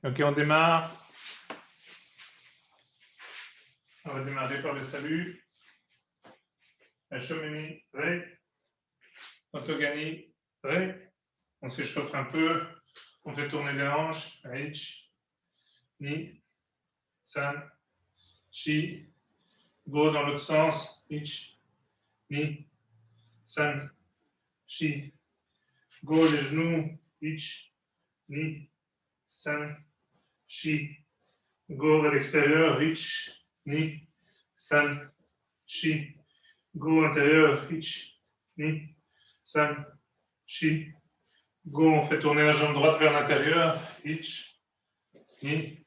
Ok, on démarre. On va démarrer par le salut. Hachomeni, Ré. Otogani, Ré. On s'échauffe un peu. On fait tourner les hanches. H, Ni, San, Chi. Go dans l'autre sens. H, Ni, San, Chi. Go les genoux. H, Ni, San, Chi. Go à l'extérieur. H, Ni, San, Chi. Go intérieur. H, Ni, San, Chi. Go, on fait tourner la jambe droite vers l'intérieur. Ich, Ni,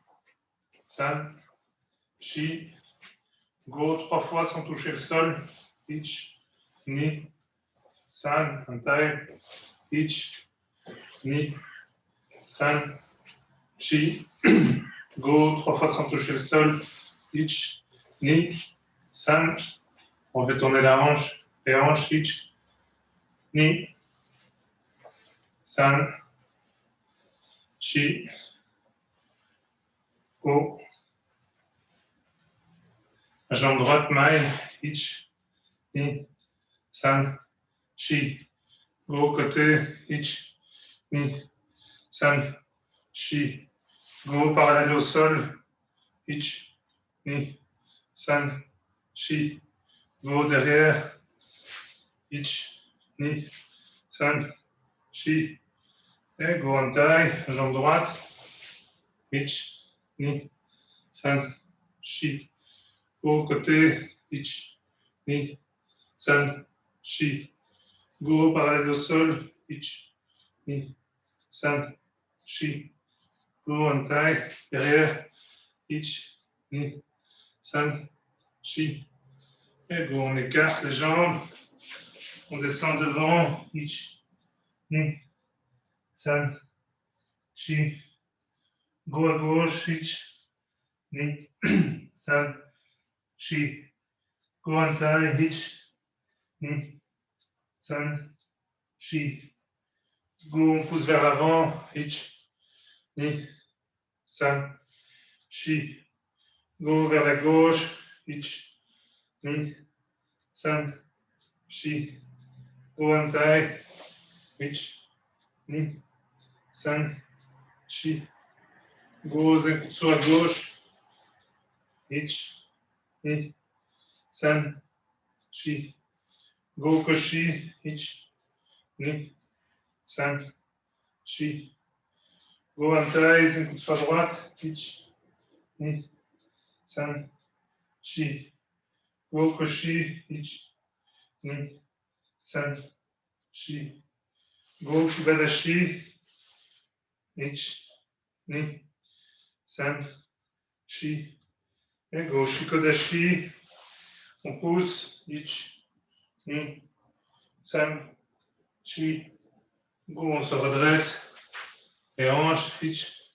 San, Chi. Go 3 fois sans toucher le sol. Ich, Ni, San, Antai. Ich, Ni, San, Chi. Go 3 fois sans toucher le sol. Ich, Ni, San. On fait tourner la hanche. Les hanches. Ich, Ni, San, Chi. Go. La jambe droite, Mai. Ich, Ni, San, Chi. Go côté, Ich, Ni, San, Chi. Go parallèle au sol, Ich, Ni, San, Chi. Go derrière, Ich, Ni, San, Chi. Et go en taille, jambe droite, Ich, Ni, San, Chi. Go côté, Ich, Ni, San, Chi. Go parallèle au sol, Ich, Ni, San, Chi. Go en taille, derrière, Ich, Ni, San, Chi. Et go, on écarte les jambes, on descend devant, Ich, Ni, San, Chi. Go à gauche, Ich, Ni, San, Chi. Go en taille, Ich, Ni, San, Chi. Go, on pousse vers l'avant, Ich, Ni, San, Chi. Go vers la gauche, Ich, Ni, San, Chi. Go en taille, Ich, Ni, San, Chi. Go zenjutsu à gauche, Ich, Ni, San, Chi. Go koshi, Ich, Ni, San, Chi. Go antai, zenjutsu à droite, Ich, Ni, San, Chi. Go koshi, Ich, Ni, San, Chi. Go kubadashi, Ich, Ni, San, Chi. Et go shikodashi, on pousse, Ich, Ni, San, Chi. Go, on se redresse. Les hanches, Ich,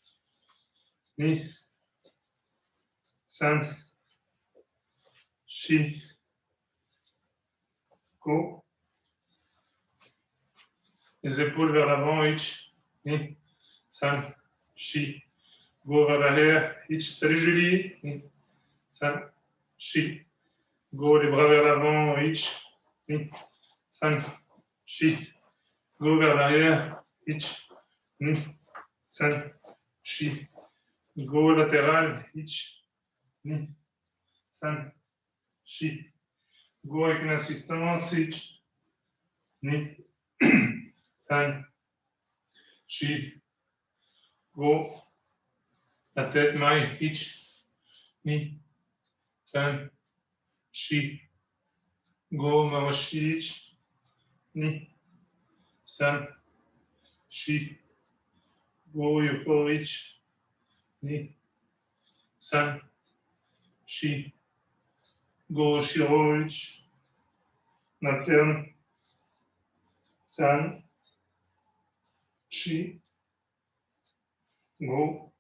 Ni, San, Chi. Go. Les épaules vers l'avant, Ich, Ni, San, Chi. Go vers l'arrière, Ich. Salut Julie, Ni, San, Chi. Go, les bras vers l'avant, Ich, Ni, San, Chi. Go vers l'arrière, Ich, Ni, San, Chi. Go latéral, Ich, Ni, San, Chi. Go avec une assistance, Ich, Ni, San, Chi. Go. La tête, Mai, Ich, Ni, San, Chi. Go, Mawashi, Ich, Ni, San, Chi. Go, Yoko, Ich, Ni, San, Chi. Go, Shiro, Ich. On alterne. San, Chi. Go.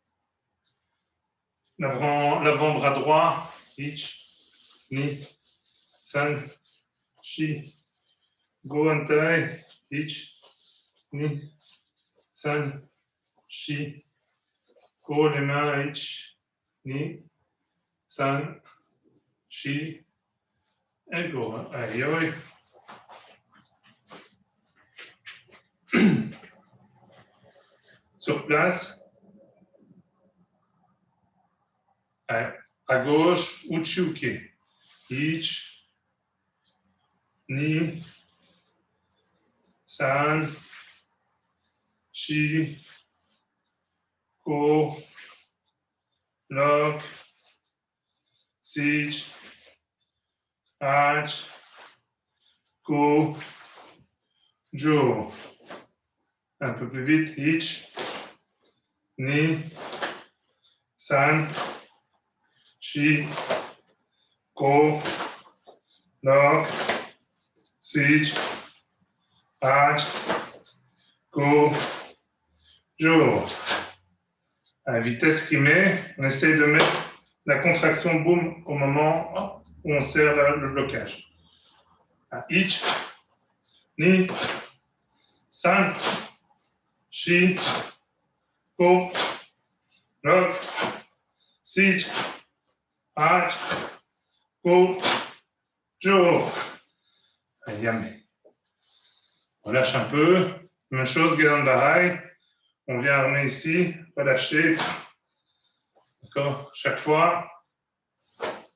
L'avant-bras droit, Ich, Ni, San, Chi. Go en taille, Ich, Ni, San, Chi. Ko, les mains, ich, ni, san, shi, et go. Aïe, aïe. Sur place. À gauche, uchi, uke. Ich, ni, san, shi, ko, lok, sich, ach, ko, jo. Un peu plus vite, ich, ni, san, shi, ko, lok, sich, ach, ko, jo. À la vitesse qui met, on essaye de mettre la contraction boum au moment où on serre le blocage. Ich, ni, san, shi, ko, lok, sich, ach, ko, jo. Yamé. On lâche un peu. Même chose, Gedan Bahai. On vient armer ici, relâcher. D'accord? Chaque fois,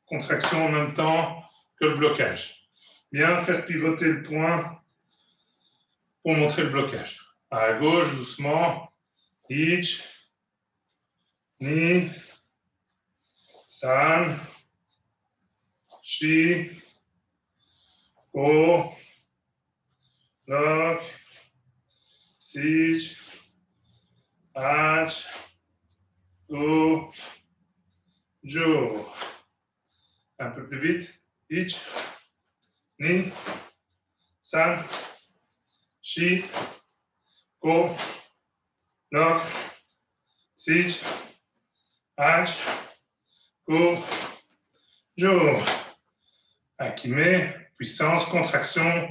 contraction en même temps que le blocage. Bien faire pivoter le point pour montrer le blocage. À gauche, doucement. Ich, ni, san, shi, ko, lok, sich, ach, ko, jo. Un peu plus vite. Ich, ni, san, shi, ko, lok, sich, ach, ko, jo. Qui met puissance, contraction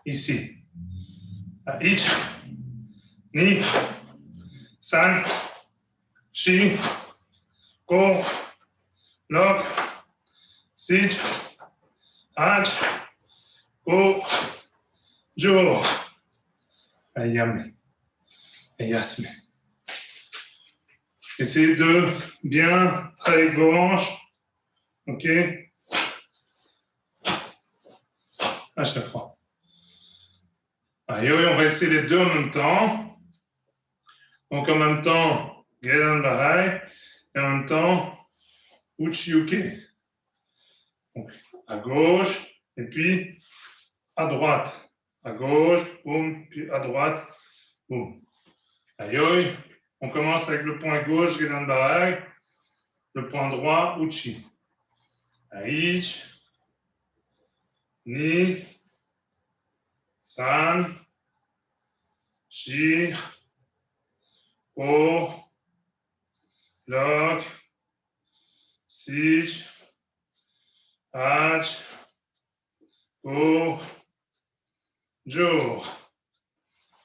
ici. Ich, ni, san, shi, ko, lok, sich, ach, ko, jo. Ayame. Ayasme. Essayez de bien travailler vos hanches. OK? À chaque fois. Allez, on va essayer les deux en même temps. Donc en même temps, Gedan Bahai, et en même temps, Uchi-uke. Donc à gauche, et puis à droite. À gauche, boum, puis à droite, boum. Aïe, on commence avec le point gauche, Gedan Bahai, le point droit, Uchi. Ich, ni, san, shi, ko, lok, sich, ach, ko, jo.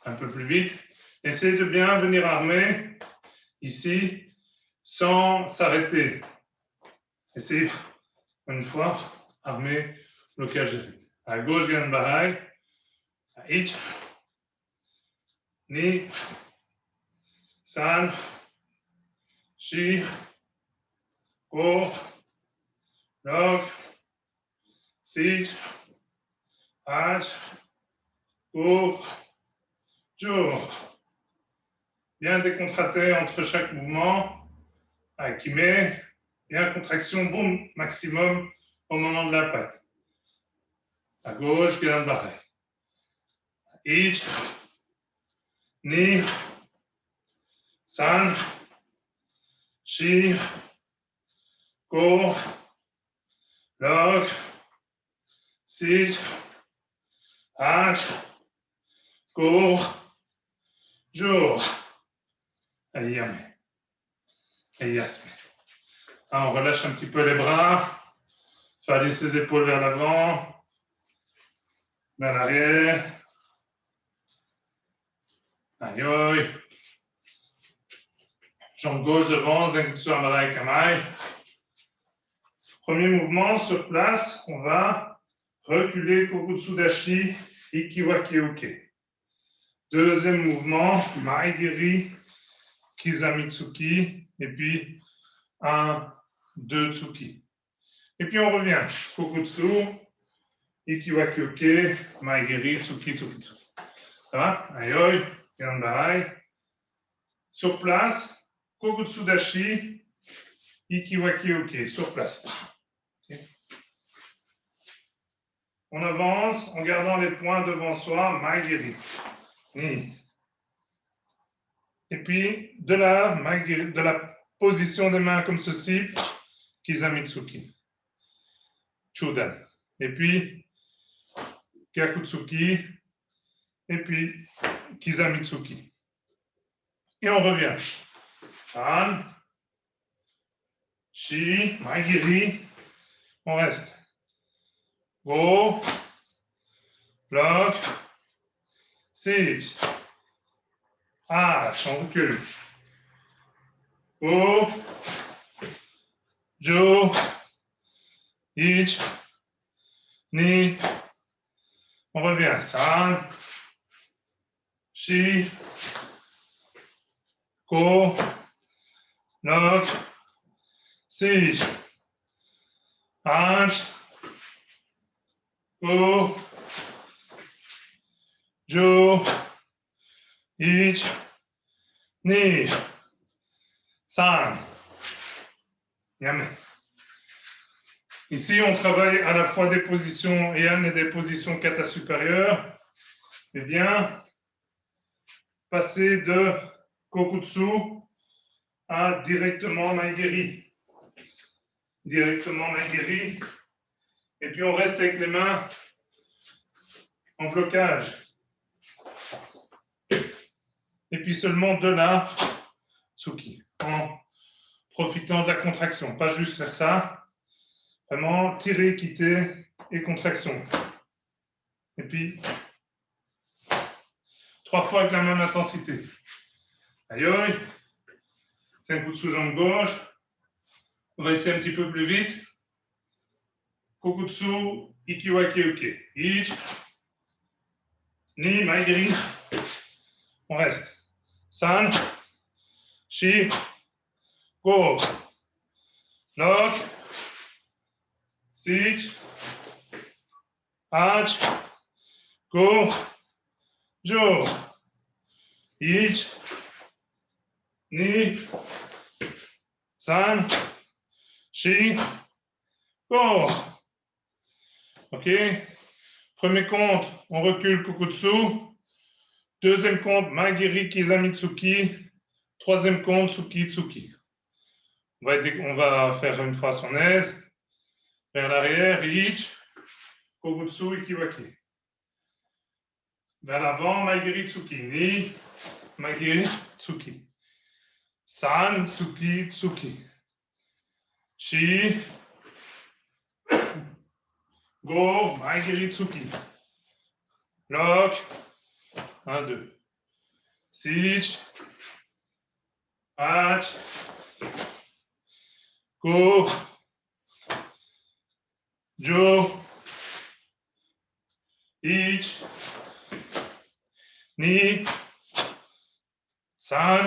Un peu plus vite. Essayez de bien venir armer ici sans s'arrêter. Essayez une fois armer blocage direct. À gauche, Gedan Bahai. Ich, ni, san, shi, ko, lok, sich, ach, ko, jo. Bien décontracté entre chaque mouvement. Qui met bien contraction, boum, maximum au moment de la patte. À gauche, Gedan Bahai. Ich, ni, san, shi, ko, lok, sich, ach, ko, jo. Ayame. Ayasme. On relâche un petit peu les bras. Faire aller ses épaules vers l'avant, vers l'arrière. Aïe, aïe. Jambe gauche devant, Zenkutsu Amarai Kamae. Premier mouvement, sur place, on va reculer Kokutsu Dashi, Ikiwaki Uke. Deuxième mouvement, Maegiri, Kizamitsuki, et puis 1, 2 Tsuki. Et puis on revient, Kokutsu, Ikiwaki Uke, Maegiri, Tsuki, Tsuki, Tsuki. Ça va? Ayoi, Yanbarai. Sur place, Kokutsu Dashi, Ikiwaki Uke, sur place. Okay. On avance en gardant les points devant soi, Maegiri. Ni. Et puis, de la position des mains comme ceci, Kizamitsuki. Chudan. Et puis, Gyakutsuki. Et puis, Kizamitsuki. Et on revient. San. Shi. Maegiri. On reste. Go. Bloc. Sage. H, on recule. Go. Jo. Ich. Ni. On revient. San. Shi. Go. Bloc. Sage. H. Go. Jo. Ich. Ni. San. Yame. Ici, on travaille à la fois des positions Heian et des positions kata supérieures. Eh bien, passer de Kokutsu à directement Maegiri. Directement Maegiri. Et puis, on reste avec les mains en blocage. Et puis seulement de la Tsuki, en profitant de la contraction. Pas juste faire ça, vraiment tirer, quitter et contraction. Et puis, 3 fois avec la même intensité. Ayoi, Senkutsu jambe gauche. On va essayer un petit peu plus vite. Kokutsu, Ikiwaki Uke. Ich, Ni, Maegiri. On reste. San, Shi, Go, Lock, Sich, H, Go, Jo, Ich, Ni, San, Shi, Go. OK. Premier compte, on recule Kokutsu. Deuxième compte, Maegiri Kizamitsuki. Troisième compte, Tsuki Tsuki. On va faire une fois son aise. Vers l'arrière, Ich, Kokutsu, Ikiwaki. Vers l'avant, Maegiri Tsuki. Ni, Maegiri Tsuki. San, Tsuki Tsuki. Shi, Go, Maegiri Tsuki. Lock. 1, 2. Sich. H. Go. Jo. Ich. Ni. San.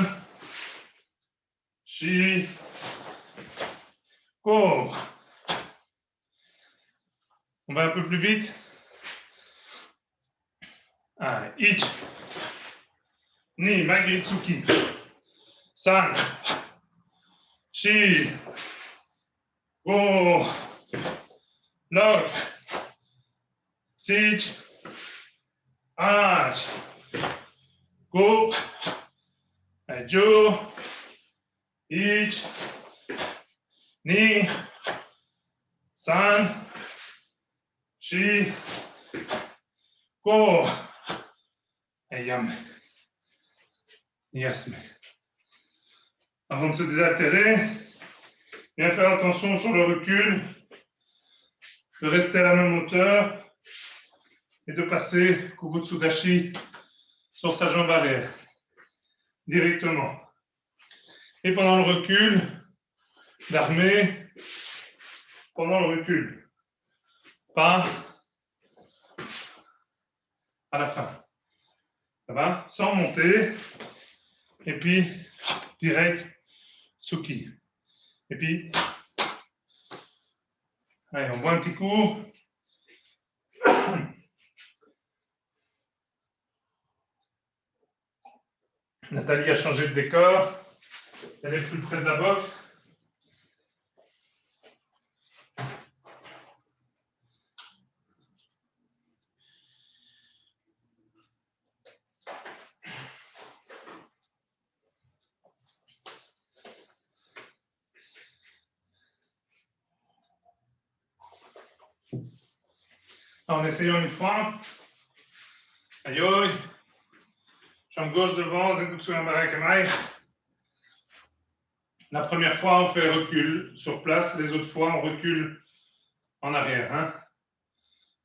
Shi. Go. On va un peu plus vite. Allez, Ich. Ni, Maegiri Tsuki. San. Shi. Go. Lock. Sich. H. Go. Jo. Ich. Ni. San. Shi. Go. Et Yam. Yasme. Avant de se désaltérer, bien faire attention sur le recul, de rester à la même hauteur et de passer Kokutsu Dashi sur sa jambe arrière, directement. Et pendant le recul, d'armée, pendant le recul, pas à la fin. Ça va? Sans monter, et puis direct, Tsuki. Et puis, allez, on voit un petit coup. Nathalie a changé de décor. Elle est plus près de la boxe. En essayant une fois. Aïe aïe. Jambe gauche devant, Zenbutsu Ambarekamai. La première fois, on fait recul sur place. Les autres fois, on recule en arrière. Hein.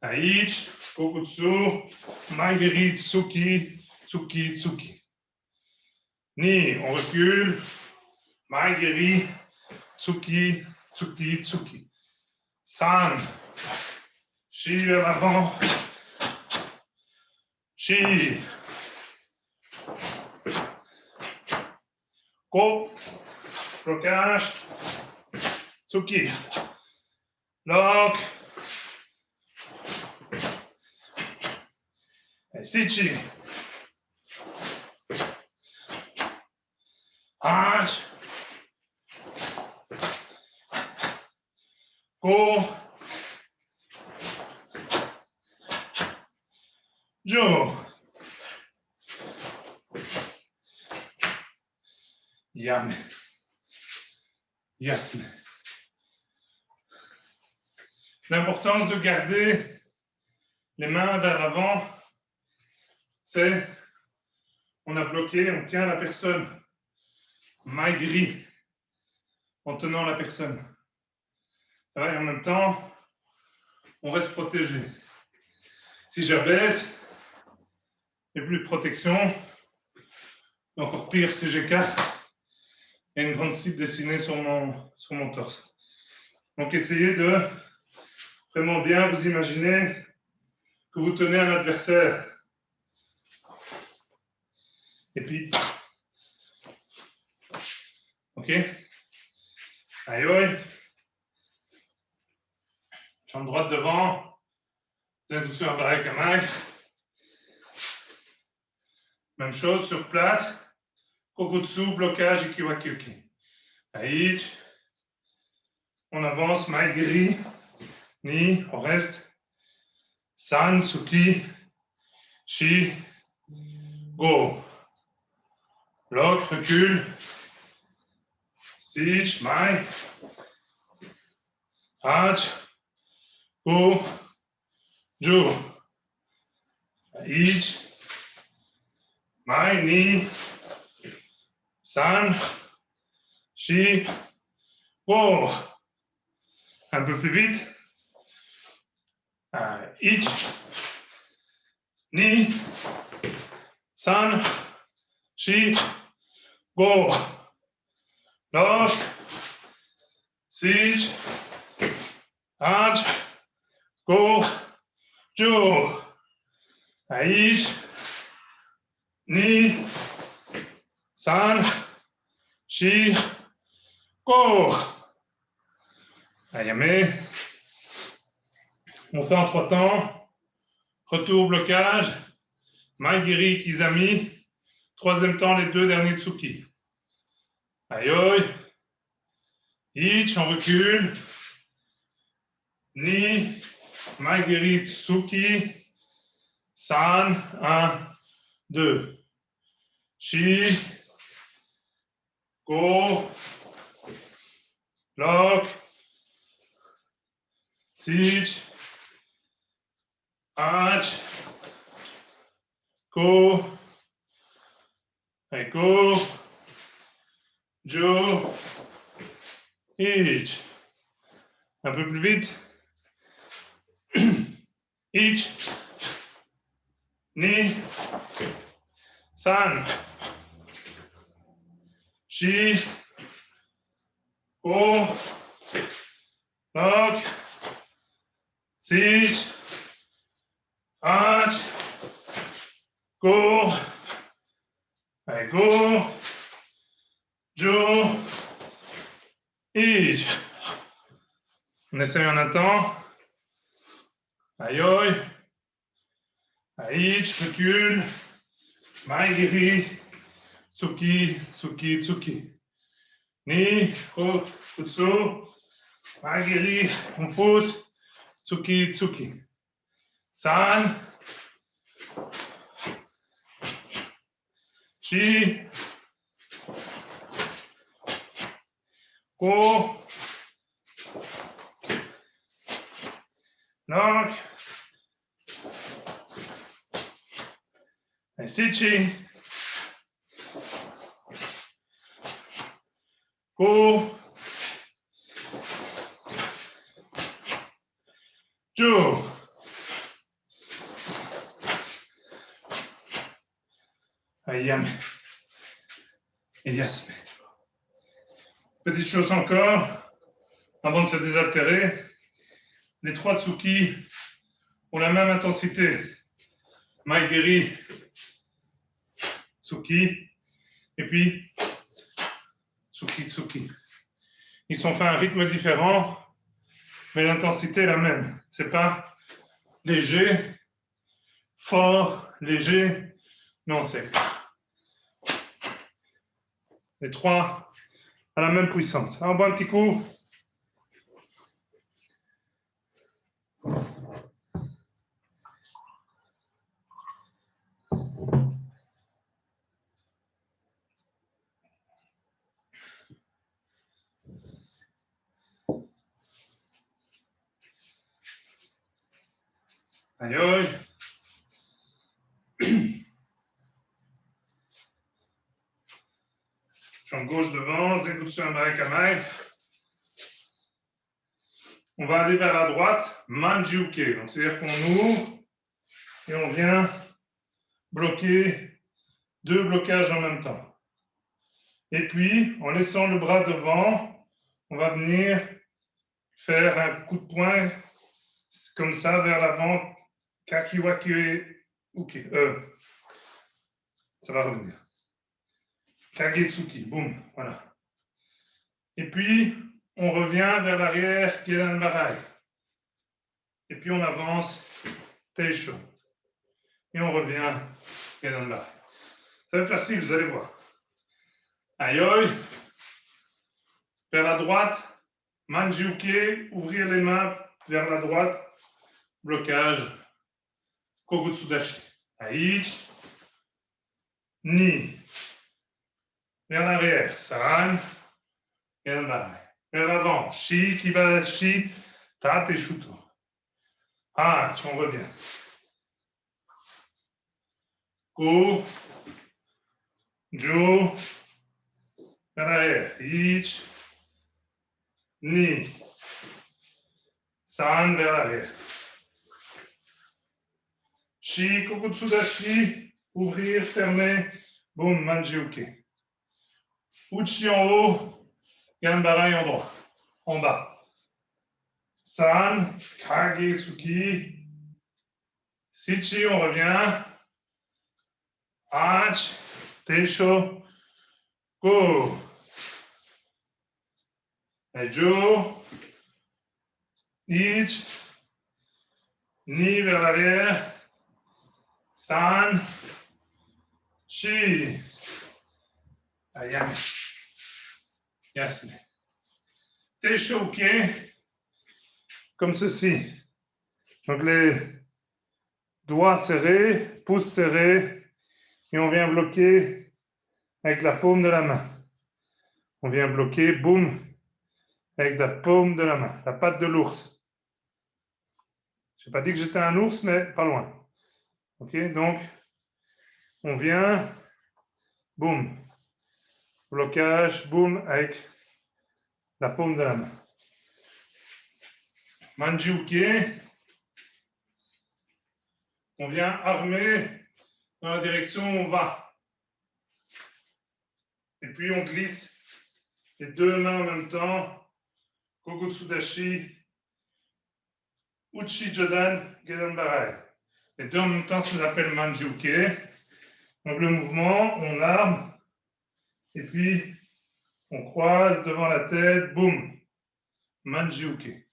Aichi, Kokutsu, Maigiri, Tsuki, Tsuki, Tsuki. Ni, on recule. Maigiri, Tsuki, Tsuki, Tsuki. San, Shi vers l'avant. Shi. Ko. Blocage. Tsuki. Lock. Sichi. Hanch. Go. Jo. Yam. Yasme. L'importance de garder les mains vers l'avant, c'est on a bloqué, on tient la personne. Maigri, en tenant la personne. Ça va, et en même temps, on reste protégé. Si j'abaisse, il n'y a plus de protection. Et encore pire, si j'écarte, il y a une grande cible dessinée sur mon torse. Donc, essayez de vraiment bien vous imaginer que vous tenez un adversaire. Et puis, ok? Aïe, aïe. Jambe droite devant. Douceur un barré kamaï. Même chose sur place. Kokutsu, blocage, ikiwakyuki. Aichi. On avance, maigiri. Ni, on reste. San, Tsuki, Shi, Go. Bloc, recule. Sich, Mai. Hach. Go. Jo. Ich. Mai, Ni. San. Shi. Go. Un peu plus vite. Ich. Ni. San. Shi. Go. Lock. Sich. Hach. Go. Jo. Ich. Ni. San. Shi. Go. Ayame. On fait en 3 temps. Retour, blocage. Maigiri, Kizami. 3e temps, les 2 derniers Tsuki. Aïe. Ich, on recule. Ni. Maigiri, Tsuki. San. 1, 2. Shi. Go. Lock. Sich. Hach. Go. Et go. Jo. Ich. Un peu plus vite. Ich. Ni. San. Shi. Go. Lock. 6. 8. Go. Allez, go. Joe. Each. On essaye en un temps. Aïe, aïe. Aïe, recule. Maigiri. Tsuki, tsuki, tsuki. Ni, ko, kutsu. Maigiri, on pousse. Tsuki, tsuki. San. Shi. Ko. Knock. Et Sichi. Go. Joe. Ayam. Et Yasme. Petite chose encore, avant de se désaltérer, les 3 Tsuki ont la même intensité. Maigiri, Tsuki, et puis Tsuki, Tsuki. Ils sont faits à un rythme différent, mais l'intensité est la même. C'est pas léger, fort, léger. Non, c'est les 3 à la même puissance. Un bon petit coup. Aïe, aïe. Jambe gauche devant, Zenbutsu Ambarai Kamai. On va aller vers la droite, Manjiuke. Donc, c'est-à-dire qu'on ouvre et on vient bloquer 2 blocages en même temps. Et puis, en laissant le bras devant, on va venir faire un coup de poing comme ça vers l'avant. Kakiwaki. Ok. Ça va revenir. Kagetsuki. Boum. Voilà. Et puis, on revient vers l'arrière, Gedan Barai. Et puis, on avance, Teisho. Et on revient, Gedan Barai. Ça va être facile, vous allez voir. Aïe, vers la droite, Manjiuke, ouvrir les mains vers la droite, blocage, Kogutsudashi. Aïch, Ni, vers l'arrière, San, Gedan Barai. Vers l'avant, Shi, Kibashi, Tate Shuto. Ah, on revient. Go, Jo, vers l'arrière, Ich, Ni, San, vers l'arrière. Shi, Kokutsudashi, ouvrir, fermer, boum, Manjiuke. Uchi en haut, Ganbarai en droit, en bas. San, Kage, Tsuki. Sichi, on revient. Ach, Teisho, Go. Ejo, Ich, Ni vers l'arrière. San, Shi. Ayame. Yasme. Teisho, ok. Comme ceci. Donc les doigts serrés, pouces serrés, et on vient bloquer avec la paume de la main. On vient bloquer, boum, avec la paume de la main, la patte de l'ours. Je n'ai pas dit que j'étais un ours, mais pas loin. Ok, donc on vient, boum, blocage, boum, avec la paume de la main. Manjiuke, on vient armer dans la direction où on va. Et puis on glisse Les deux mains en même temps. Kokotsudashi. Uchi Jodan Gedan Barai. Les deux en même temps, ça s'appelle Manjuke. Donc le mouvement, on arme. Et puis, on croise devant la tête. Boum. Manjuke.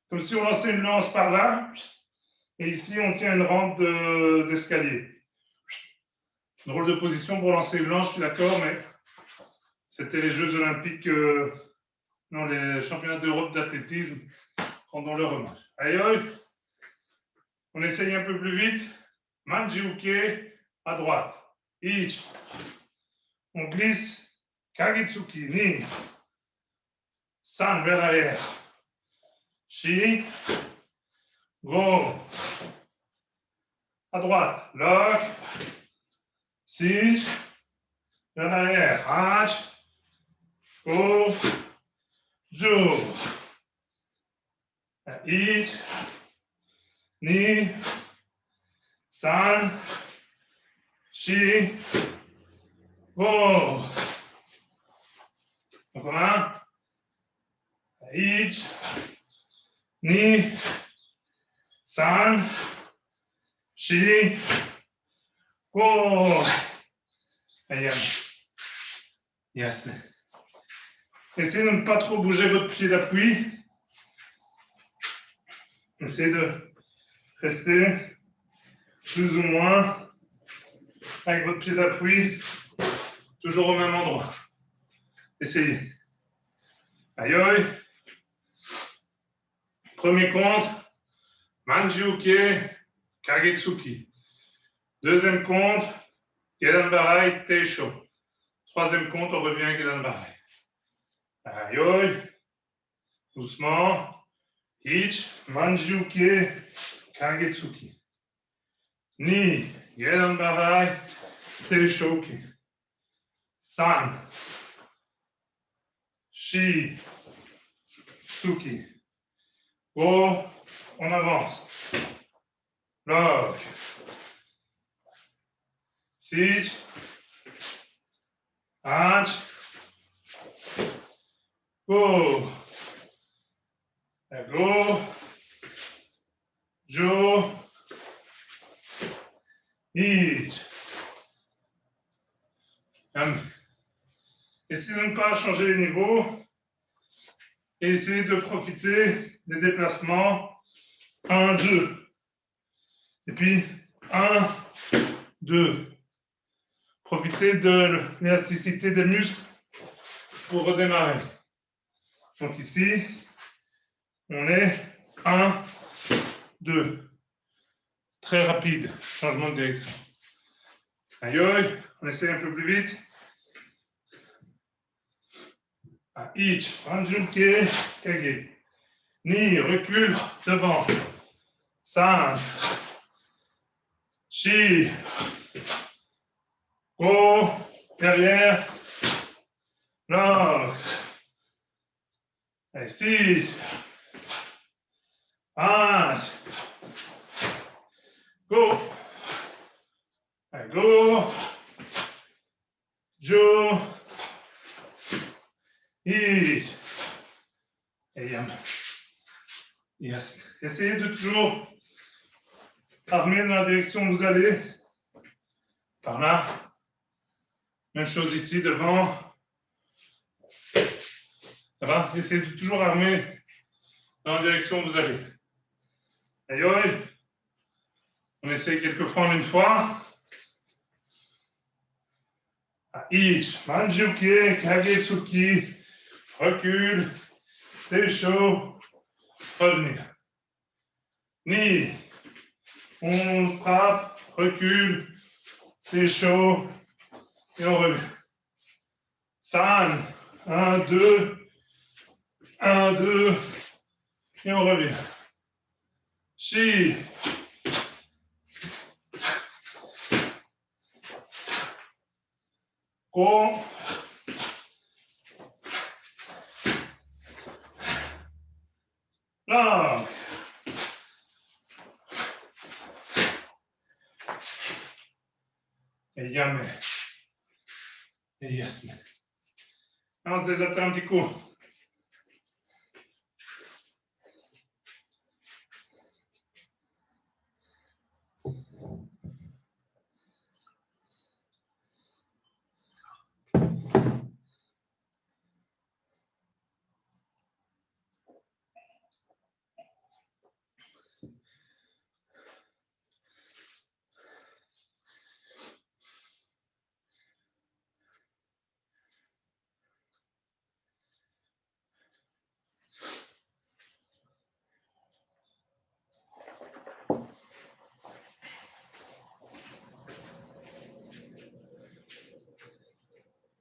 Comme si on lançait une lance par là. Et ici, on tient une rampe d'escalier. Drôle de position pour lancer une lance, je suis d'accord, mais c'était les Jeux Olympiques, non, les championnats d'Europe d'athlétisme. Rendons-leur hommage. Aïe, on essaye un peu plus vite. Manjuke à droite. Ich. On glisse. Kagitsuki. Ni. San vers l'arrière. Shi. Go. À droite. Lock. Sich. Vers l'arrière. Hach. Go. Jo. Ich. Ni. San. Shi. Go. Encore un. Ich. Ni. San. Shi. Go. Yes. Essayez de ne pas trop bouger votre pied d'appui. Essayez de rester plus ou moins avec votre pied d'appui toujours au même endroit. Essayez. Aïe. Premier compte, Manjuke, Kagetsuki. Deuxième compte, Gedan Barai, Teisho. Troisième compte, on revient à Gedan Barai. Aïe. Doucement. Ich, Manjuke, Kagetsuki. Ni, Gedan Barai, Teishoki. San. Shi. Suki. Go. On avance. Lock. Sich. Hach. Go. Go. Jo. Ich. Essayez de ne pas changer les niveaux et essayez de profiter des déplacements 1, 2. Et puis 1, 2. Profitez de l'élasticité des muscles pour redémarrer. Donc ici, on est 1, 2. Très rapide, changement de direction. Aïe, on essaie un peu plus vite. Ich, Manjuke, Kage. Ni, recule devant. San. Shi. Go. Derrière. Lock. Et si. Hach. Go. Et go. Jo. Ich. Et yam. Yes. Essayez de toujours armer dans la direction où vous allez. Par là. Même chose ici devant. Ça va? Essayez de toujours armer dans la direction où vous allez. Aïe. On essaye quelques fois en une fois. Ich, Manjuke, Kagetsuki. Recule. Teisho. Revenir. Ni. On frappe. Recule. Teisho. Et on revient. San. 1, 2. 1, 2. Et on revient. Shi. Go. Lock. Et yame. Et yasme. On se désattend un petit coup.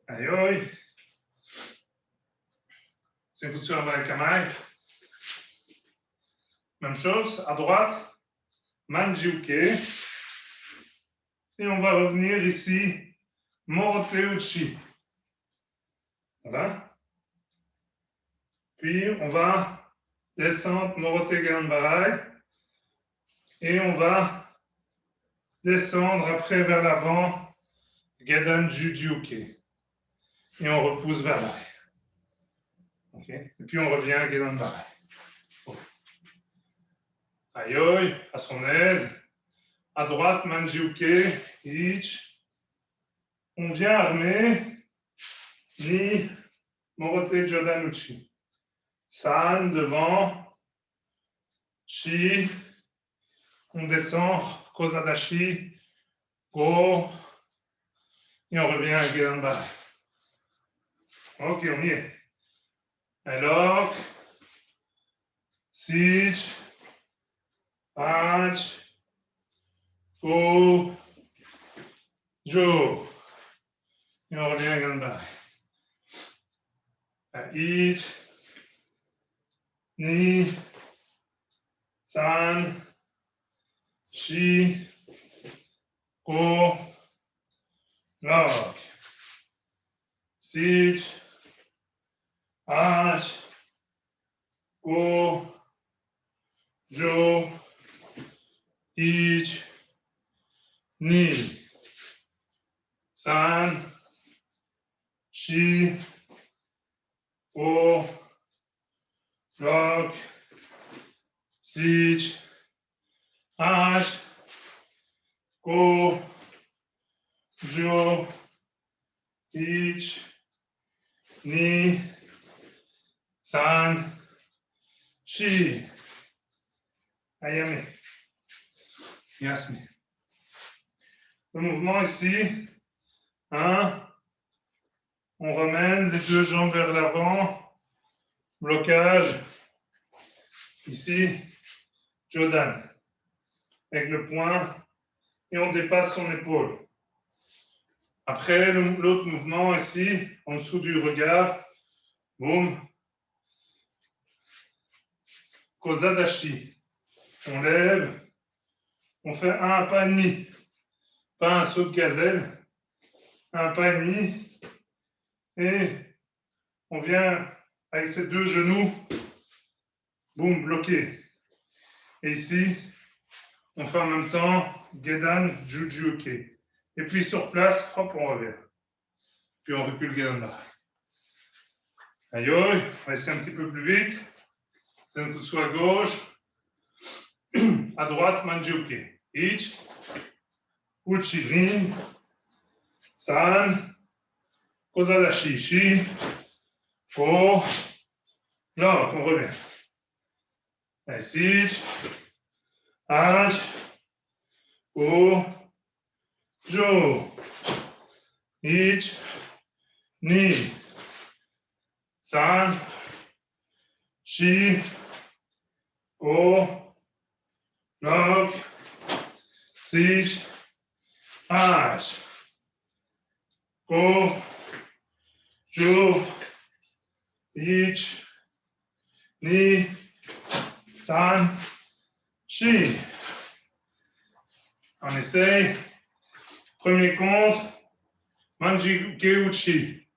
Aïe, aïe. C'est coup sur la camaille. Même chose, à droite, Manjiuke. Et on va revenir ici, Morote Uchi. Voilà. Puis on va descendre Morote Ganbarai. Et on va descendre après vers l'avant, Gedan Jujuke. Et on repousse vers l'arrière. Okay. Et puis on revient à Gedan Barai. Aïe, aïe, à son aise. À droite, Manjiuke, Ich. On vient armer Ni Morote Jodanuchi. San devant. Shi. On descend. Kozadashi. Go. Et on revient à Gedan Barai. Ok, on y est. Alors. Sich. Ach. Go. Jo. Et on revient à Gedan Barai. Ich. Ni. San. Shi. Go. Lock. Sich. Ach. Go. Jo. Ich. Ni. San. Shi. Go. Lock. Sich. Ach. Go. Jo. Ich. Ni. San. Shi. Ayame. Yasmi. Le mouvement ici. 1. On ramène les deux jambes vers l'avant. Blocage. Ici. Jodan. Avec le poing. Et on dépasse son épaule. Après, l'autre mouvement ici, en dessous du regard. Boum. Kozadashi. On lève. On fait un pas et demi. Pas un saut de gazelle. Un pas et demi. Et on vient avec ses deux genoux. Boum, bloqué. Et ici, on fait en même temps Gedan Jujuke. Et puis sur place, hop, on revient. Puis on recule Gedan Barai. Aïe, aïe, on va essayer un petit peu plus vite. Zenkutsu à gauche. À droite, Manjuke. Ich. Uchi, Rin. San. Kozadashi, Shi. Go. Là, on revient. Ici. Ach. Go. Jo. Ich. Ni. San. Shi. Go. Lock. Sich. Ach. Go. Jo. Ich. Ni. San. Shi. On essaye. Premier compte. Manjuke Uchi.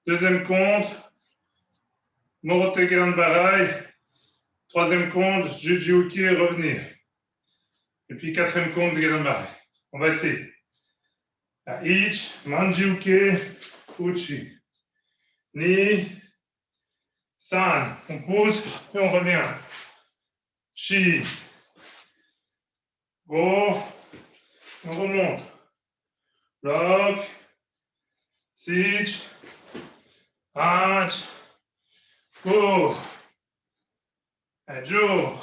Deuxième compte. Morote Gedan Barai. Troisième compte. Jujuke revenir. Et puis quatrième compte de Gedan Barai. On va essayer. Ich, Manjuke, Uchi. Ni. San. On pousse et on revient. Shi. Go. On remonte. Bloc. Sich. Hach. Go. Adjo.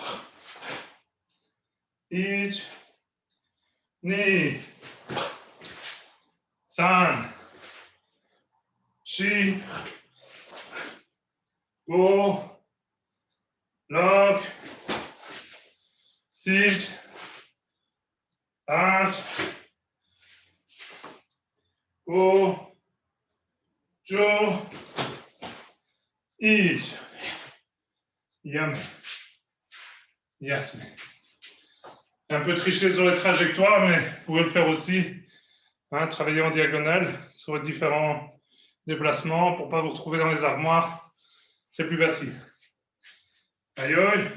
Ich. Ni. San. Shi. Go. Bloc. Sich. Hach. Go. Jo. Ich. Yam. Yasme. Un peu triché sur les trajectoires, mais vous pouvez le faire aussi. Hein, travailler en diagonale sur les différents déplacements pour ne pas vous retrouver dans les armoires. C'est plus facile. Aïe aïe.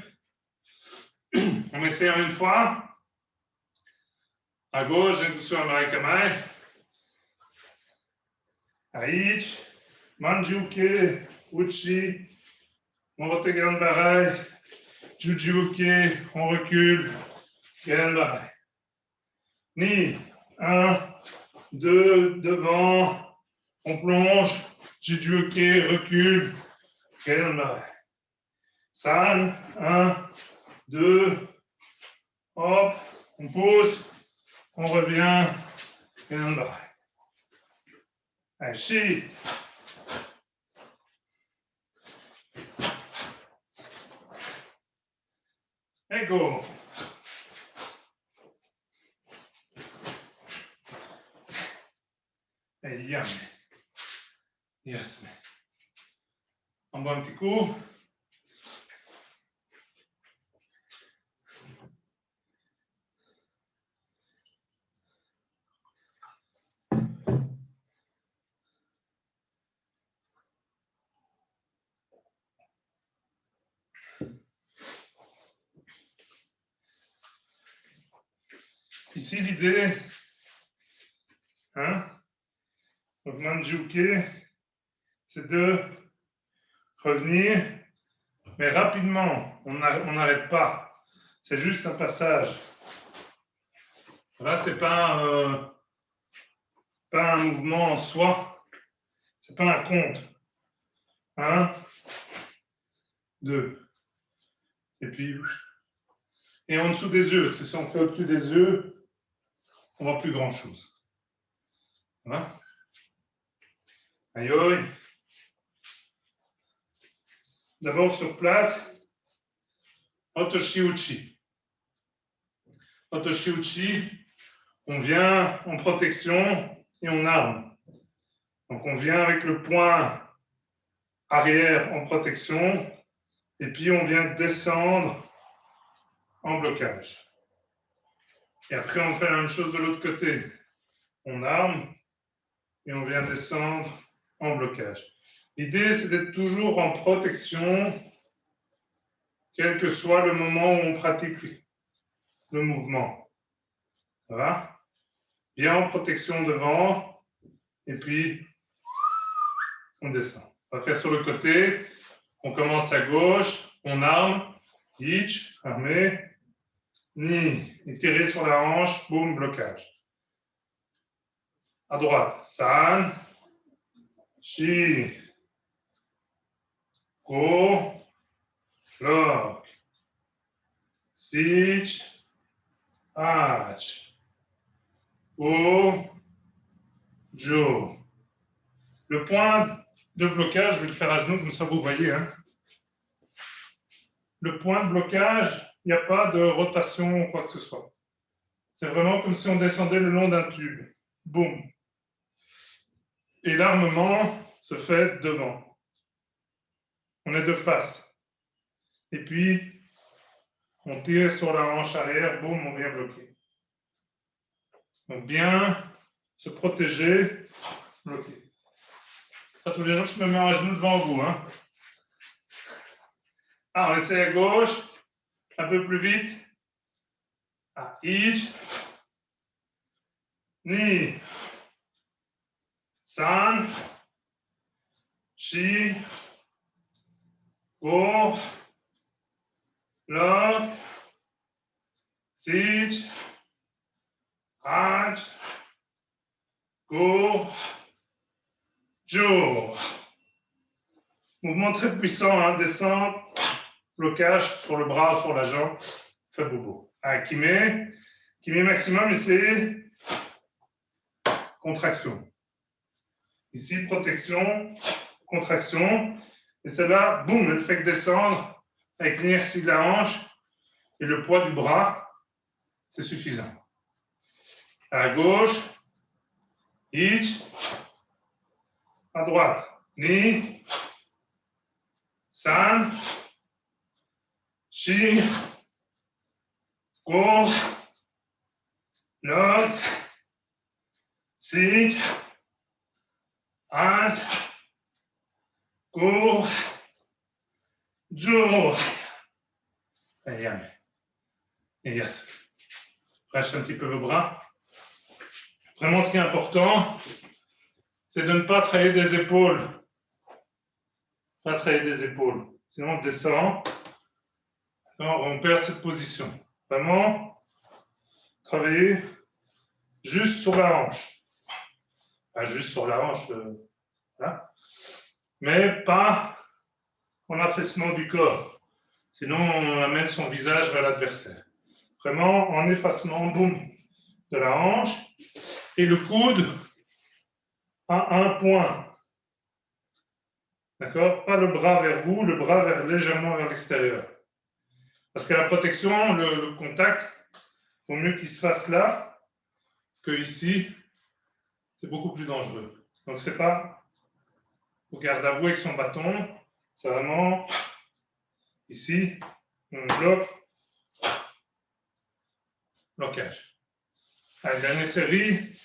On essaie une fois. À gauche, j'ai sur un Marikamai. Aïch. Manjuke. Uchi. On retegan barai. Jujuke. On recule. Gan barai. Ni. 1, 2, devant. On plonge. Jujuke. Recule. Gan barai. San. 1, 2. Hop. On pousse. On revient. Gan barai. Shi. Et go. Et yam. Yes. On boit un petit coup. Ici, l'idée, hein, donc Manjuke, c'est de revenir, mais rapidement, on n'arrête pas. C'est juste un passage. Là, ce n'est pas un mouvement en soi, ce n'est pas un compte. 1, 2. Et puis, et en dessous des yeux, si on fait au-dessus des yeux, on ne voit plus grand-chose. Voilà. Aïe aïe. D'abord sur place, Otoshi-uchi. Otoshi-uchi, on vient en protection et on arme. Donc on vient avec le poing arrière en protection et puis on vient descendre en blocage. Et après on fait la même chose de l'autre côté. On arme et on vient descendre en blocage. L'idée c'est d'être toujours en protection, quel que soit le moment où on pratique le mouvement. Voilà. Bien en protection devant et puis on descend. On va faire sur le côté. On commence à gauche, on arme, ich, armé, ni, étiré sur la hanche, boum, blocage. À droite, san, shi, go, bloc, sich, hach, go, jo. Le point de blocage, je vais le faire à genoux, comme ça vous voyez. Hein. Le point de blocage, il n'y a pas de rotation ou quoi que ce soit. C'est vraiment comme si on descendait le long d'un tube. Boum. Et l'armement se fait devant. On est de face. Et puis, on tire sur la hanche arrière, boum, on vient bloquer. Donc, bien se protéger, bloquer. Ça, tous les jours, je me mets à genoux devant vous. Hein. Ah, on essaie à gauche, un peu plus vite. Ah, ich, ni, san, Chi, go, lock, sit, hard, go, jaw. Mouvement très puissant, hein, descend, blocage sur le bras, sur la jambe, fait bobo. Allez, Kimé maximum, essayez, contraction. Ici, protection, contraction, et celle-là, boum, elle fait que descendre avec l'inertie de la hanche et le poids du bras, c'est suffisant. À gauche, hitch, à droite, knee, san, chi, go, lock, sit, hand, go, jaw. Allez, allez. Et yes. Lâche un petit peu le bras. Vraiment, ce qui est important, c'est de ne pas travailler des épaules. Pas travailler des épaules. Sinon, on descend. Alors, on perd cette position. Vraiment, travailler juste sur la hanche. Pas juste sur la hanche, voilà. Mais pas en affaissement du corps. Sinon, on amène son visage vers l'adversaire. Vraiment en effacement, boum, de la hanche. Et le coude à un point. D'accord? Pas le bras vers vous, le bras légèrement vers l'extérieur. Parce qu'à la protection, le contact, il vaut mieux qu'il se fasse là que ici. C'est beaucoup plus dangereux. Donc, c'est pas au garde à vous avec son bâton. C'est vraiment ici, on bloque, blocage. Allez, dernière série.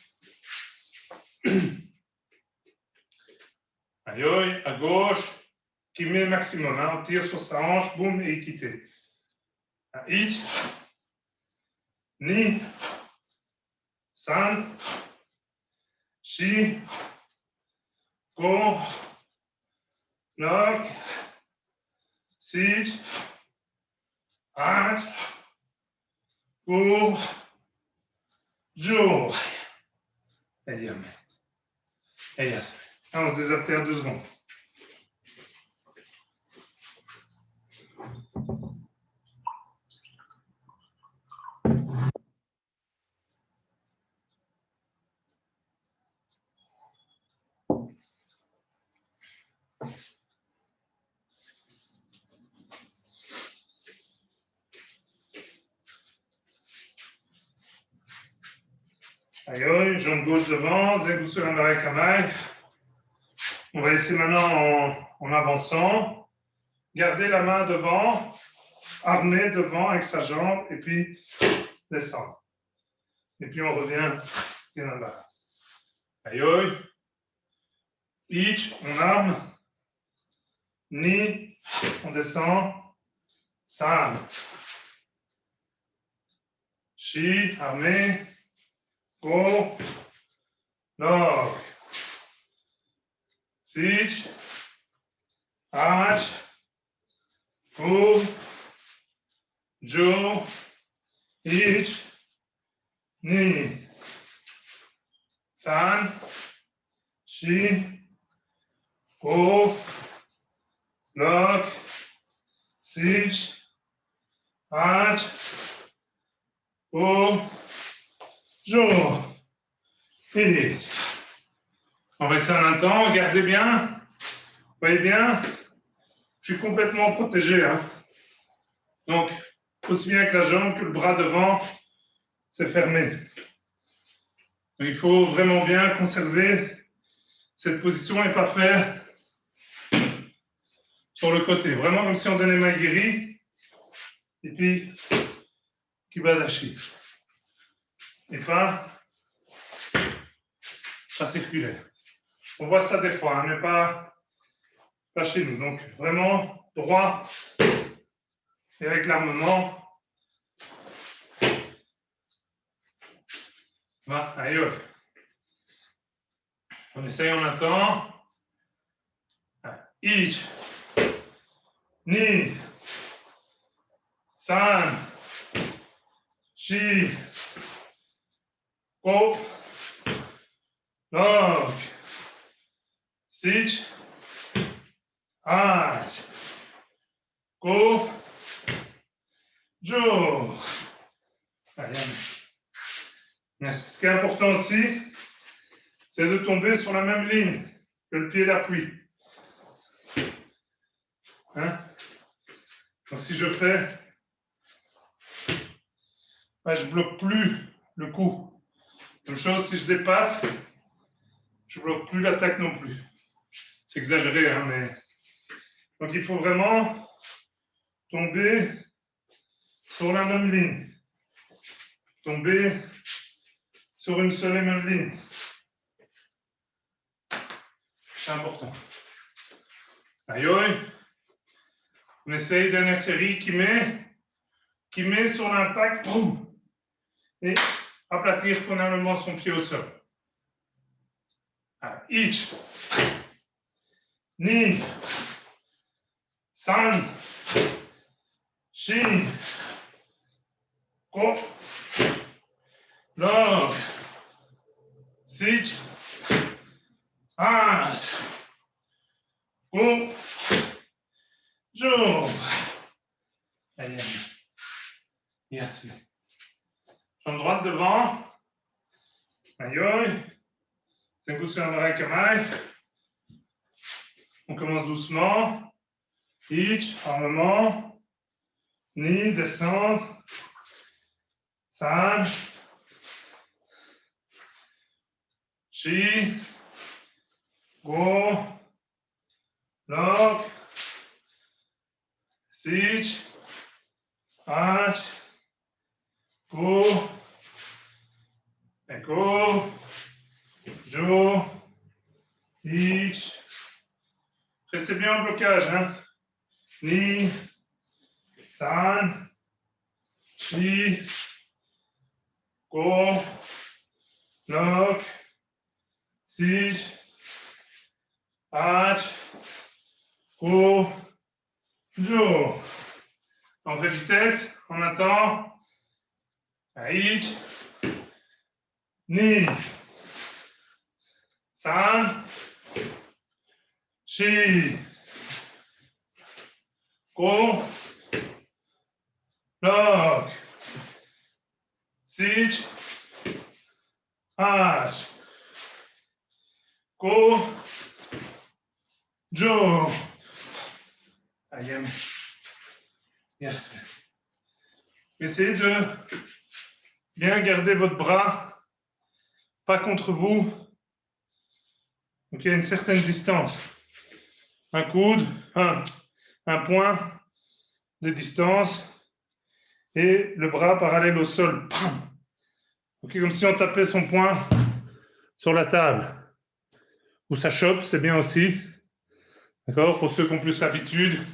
Aïe, aïe, à gauche, qui met maximum. Hein, on tire sur sa hanche, boum, et quitter. Hitch, ni, san, chi, go, lock, sit, hard, go, jaw. Et yes. On se désaltère 2 secondes. Aïe, aïe, jambe gauche devant, Zenbutsu Ranbarai Kamai. On va essayer maintenant en avançant. Garder la main devant, armée devant avec sa jambe, et puis descendre. Et puis on revient bien en bas. Aïe, aïe. Hitch, on arme. Ni, on descend. San. Chi, armé. Go. Lock. Sit. Arch. Move. Jaw. Hitch. Ni. San. Chi. Go. Lock. Sit. Arch. Go. Jaw. Hitch. On va essayer un temps, regardez bien. Vous voyez bien, je suis complètement protégé. Hein. Donc, aussi bien que la jambe que le bras devant, c'est fermé. Donc, il faut vraiment bien conserver cette position et pas faire sur le côté. Vraiment comme si on donnait Maigiri et puis Kibadashi. Et pas circulaire. On voit ça des fois, hein, mais pas chez nous. Donc, vraiment droit et avec l'armement. Allez, on essaye, on attend. 1, ni, 3, 4, 5, 6, 8, 9, 10. Allez, yes. Ce qui est important aussi, c'est de tomber sur la même ligne que le pied d'appui. Hein? Donc si je fais, je ne bloque plus le coup. Même chose, si je dépasse, je ne bloque plus l'attaque non plus. C'est exagéré, hein, mais... Donc il faut vraiment tomber sur la même ligne. Tomber sur une seule et même ligne. C'est important. Aïe, on essaye dernière série qui met sur l'impact et aplatir convenablement son pied au sol. 1, ni, 3, 4, 5, 6, 8, 9, 10. Allez, yes. Jambe droite devant. Aïe. 5 coups sur un bras camel. On commence doucement. Hitch, armement. Ni, descendre. Sage. Chi. Go. Lock. Sitch. Hatch. Go. Echo. Joe. Hitch. Restez bien en blocage. Hein. Ni. San. Chi. Go. Lock. Sitch. Hatch. Go. Joe. En vraie vitesse, on attend. Hitch. Ni. San. Chi. Go. Lock. Sitch. Hatch. Go. Joe. Allez, yes. Essayez de bien garder votre bras, pas contre vous. Donc il y a une certaine distance. Un coude, un point de distance et le bras parallèle au sol. Okay, comme si on tapait son poing sur la table. Ou ça chope, c'est bien aussi. D'accord? Pour ceux qui ont plus l'habitude.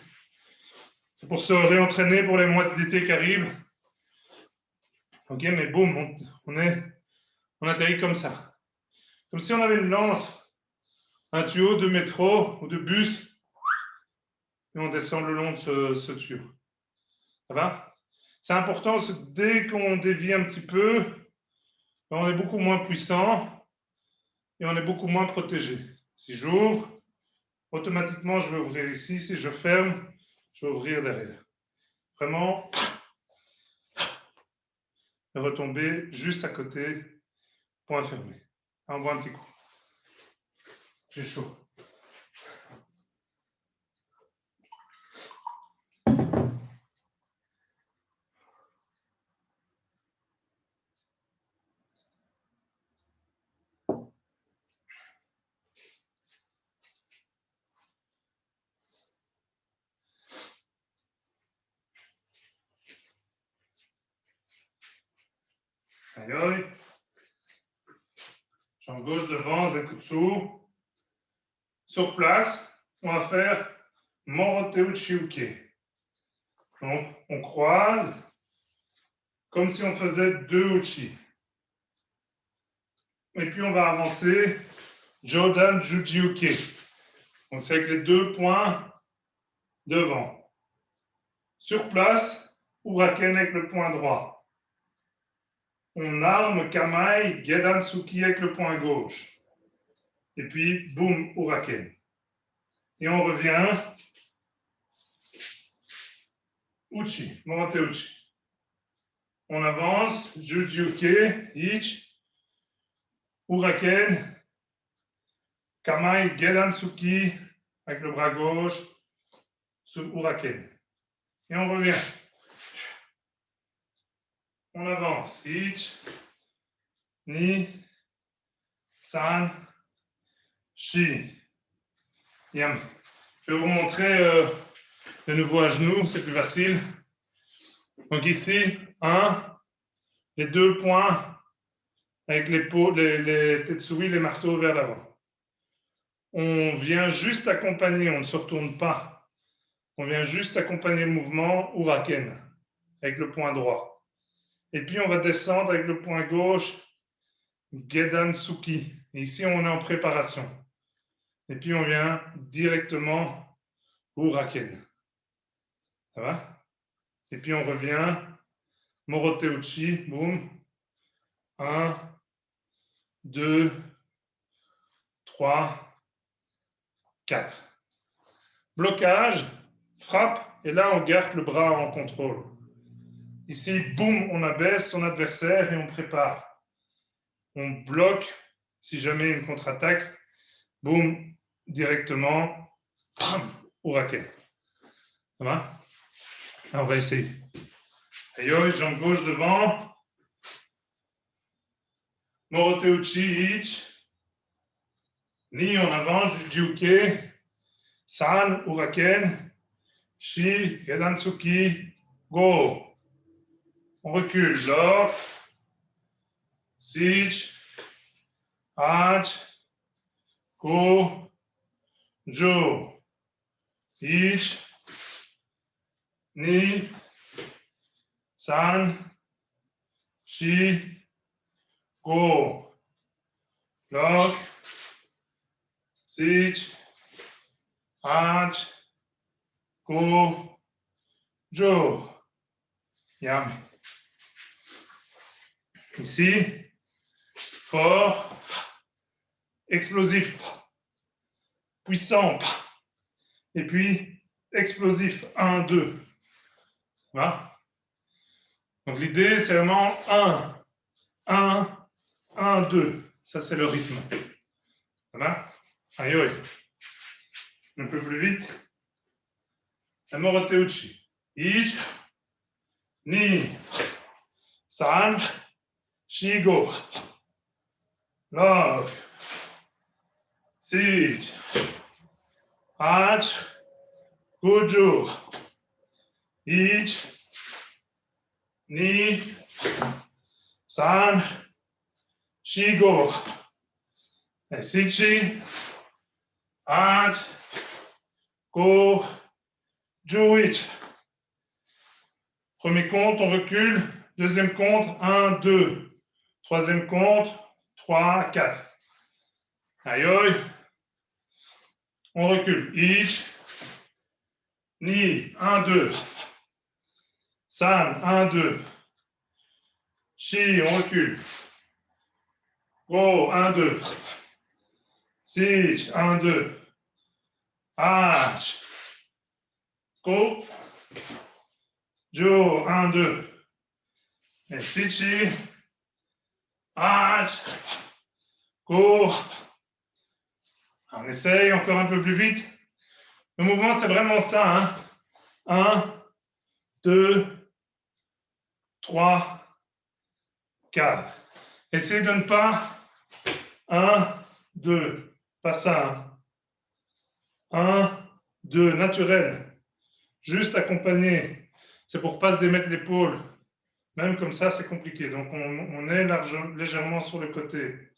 C'est pour se réentraîner pour les mois d'été qui arrivent. Ok, mais boum, on atterrit comme ça. Comme si on avait une lance, un tuyau de métro ou de bus, et on descend le long de ce tuyau. Ça va? C'est important, dès qu'on dévie un petit peu, on est beaucoup moins puissant et on est beaucoup moins protégé. Si j'ouvre, automatiquement, je vais ouvrir ici. Si je ferme, je vais ouvrir derrière. Vraiment, et retomber juste à côté, point fermé. On voit un petit coup. J'ai chaud. Aïe. Jambe gauche devant, Zenkutsu. Sur place, on va faire Morote Uchiuke. Donc, on croise comme si on faisait 2 Uchi. Et puis, on va avancer Jodan Jujiuke. Donc, c'est avec les 2 points devant. Sur place, Uraken avec le point droit. On arme Kamae, Gedan Tsuki avec le point gauche. Et puis, boum, Uraken. Et on revient. Uchi, Morote Uchi. On avance, Jujuke, Ich, Uraken, Kamae, Gedan Tsuki avec le bras gauche, sur Uraken. Et on revient. On avance. Ich, Ni, San, Shi. Yam. Je vais vous montrer de nouveau à genoux, c'est plus facile. Donc ici, 1, les 2 points avec les tetsui, les marteaux vers l'avant. On vient juste accompagner, on ne se retourne pas. On vient juste accompagner le mouvement Uraken avec le point droit. Et puis on va descendre avec le point gauche Gedan Tsuki. Ici on est en préparation. Et puis on vient directement Uraken. Ça va? Et puis on revient Morote Uchi, boum. 1, 2, 3, 4. Blocage, frappe, et là on garde le bras en contrôle. Ici, boum, on abaisse son adversaire et on prépare. On bloque, si jamais une contre-attaque, boum, directement, bam, Uraken. Ça va? Alors on va essayer. Aïe, jambe gauche devant. Morote Uchi, Ich. Ni, on avance, Jujuke. San, Uraken. Shi, Gedan Tsuki. Go. On recule. Bloc. Sich. Hach. Go. Jo. Ich. Ni. San. Shi. Go. Bloc. Sich. Hach. Go. Jo. Yam. Ici, fort, explosif, puissant, et puis explosif, 1, 2. Voilà. Donc l'idée, c'est vraiment 1, 1, 1, 2. Ça, c'est le rythme. Voilà. Aïe, aïe. Un peu plus vite. Morote Uchi. Ich, Ni, San, Shigo, Lock, Sich, Hach, Goju, Ich, Ni, San, Shigo, Sichi, Hach, Go, Juich. Premier compte, on recule. Deuxième compte, 1, 2. Troisième compte, 3, 4. Aïe, aïe. On recule. Ich, Ni, 1, 2. San, 1, 2. Shi, on recule. Go, 1, 2. Sich, 1, 2. Hach. Go. Jo, 1, 2. Et Sichi. Hach. Go. On essaye encore un peu plus vite. Le mouvement, c'est vraiment ça. 1, 2, 3, 4. Essayez de ne pas 1, 2. Pas ça. 1, 2. Naturel. Juste accompagner. C'est pour ne pas se démettre l'épaule. Même comme ça, c'est compliqué. Donc, on est légèrement sur le côté.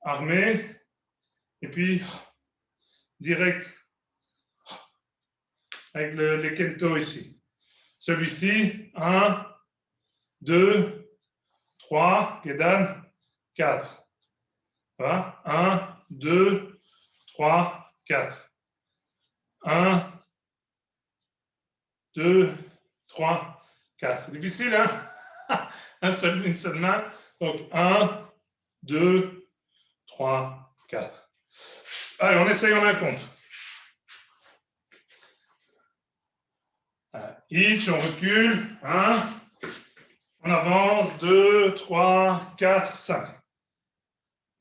Armé. Et puis, direct. Avec les kento ici. Celui-ci, 1, 2, 3, Gedan, 4. Voilà. 1, 2, 3, 4. 1, 2, 3, 4. C'est difficile, hein? Une seule main. Donc, 1, 2, 3, 4. Allez, on essaye en un compte. Each, on recule. 1, on avance. 2, 3, 4, 5.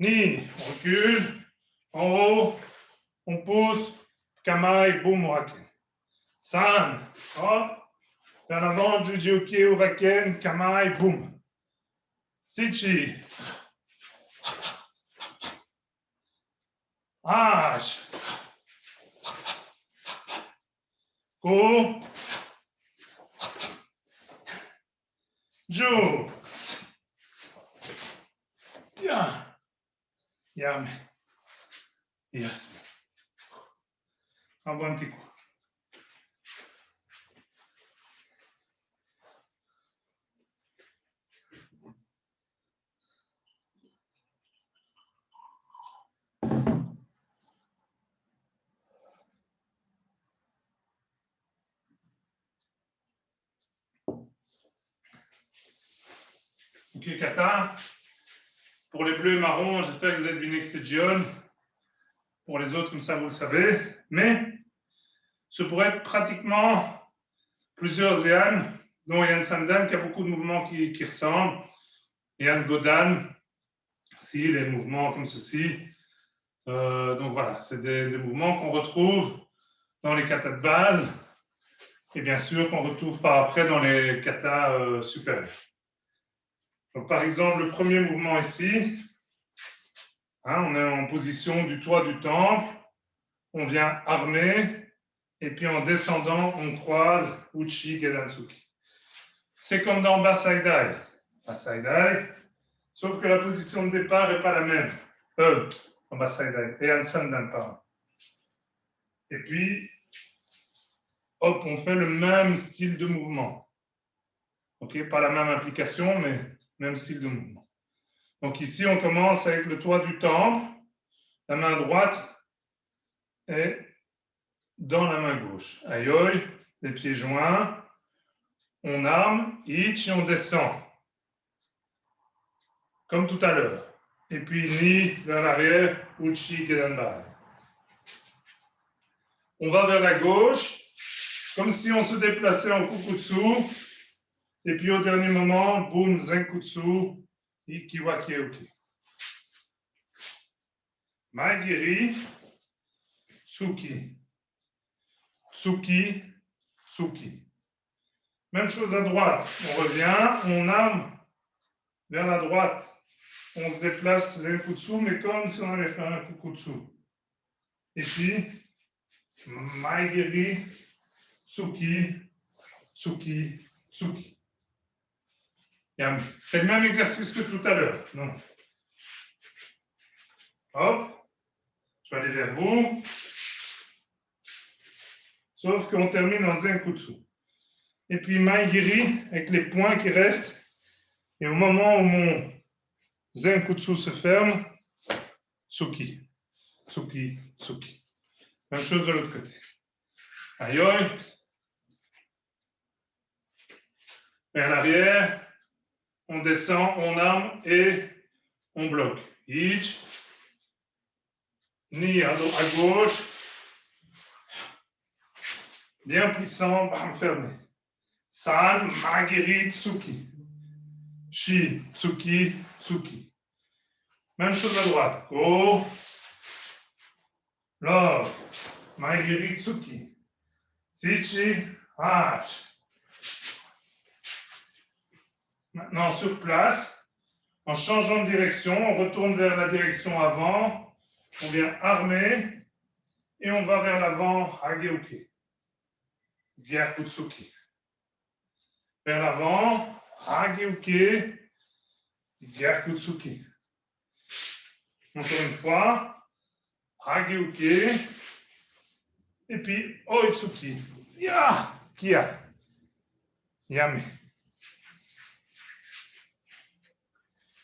Ni, on recule. En haut, on pousse. Kamaï, boum, Uraken. San, hop. Vers l'avant, Juji-Uke, Uraken, Kamaï, boum. Sichi. H. Go. Ju. Bien. Yam. Yes. Un bon petit coup. Ok, kata. Pour les bleus et marrons, j'espère que vous avez deviné que c'était Jion. Pour les autres, comme ça, vous le savez. Mais ce pourrait être pratiquement plusieurs Yan, dont Yan Sandan, qui a beaucoup de mouvements qui ressemblent. Yan Godan, si, les mouvements comme ceci. Donc voilà, c'est des mouvements qu'on retrouve dans les katas de base. Et bien sûr, qu'on retrouve par après dans les katas supérieurs. Donc, par exemple, le premier mouvement ici, hein, on est en position du toit du temple, on vient armer, et puis en descendant, on croise Uchi Gedansuki. C'est comme dans Basaidai. Basaidai, sauf que la position de départ n'est pas la même. En Basaidai, et Ansandan, pardon. Et puis, hop, on fait le même style de mouvement. Ok, pas la même application, mais même style de mouvement. Donc ici, on commence avec le toit du temple. La main droite est dans la main gauche. Aïe, les pieds joints. On arme, itch, et on descend. Comme tout à l'heure. Et puis, ni vers l'arrière, uchi, gedanbai. On va vers la gauche, comme si on se déplaçait en kukutsu. Et puis, au dernier moment, boum, zenkutsu, ikiwakeuki. Maigiri, Tsuki. Tsuki, Tsuki. Même chose à droite. On revient, on arme vers la droite. On se déplace Zenkutsu, mais comme si on avait fait un Kukutsu. Ici, Maigiri, Tsuki, Tsuki, Tsuki. C'est le même exercice que tout à l'heure. Hop, je vais aller vers vous. Sauf qu'on termine en Zenkutsu. Et puis Maigiri, avec les points qui restent. Et au moment où mon Zenkutsu se ferme, Tsuki, Tsuki, Tsuki. Même chose de l'autre côté. Aïe. Vers l'arrière, on descend, on arme et on bloque. Ich, ni à gauche, bien puissant, bam, fermé. San, Magiri, Tsuki. Shi, Tsuki, Tsuki. Même chose à droite. Go. Love. Magiri, Tsuki. Sichi, Hach. Maintenant, sur place, en changeant de direction, on retourne vers la direction avant, on vient armer et on va vers l'avant, Hageuke. Gyakutsuki. Vers l'avant, Hageuke, Gyakutsuki. Encore une fois, Hageuke, et puis Oitsuki. Ya, Kia. Yame.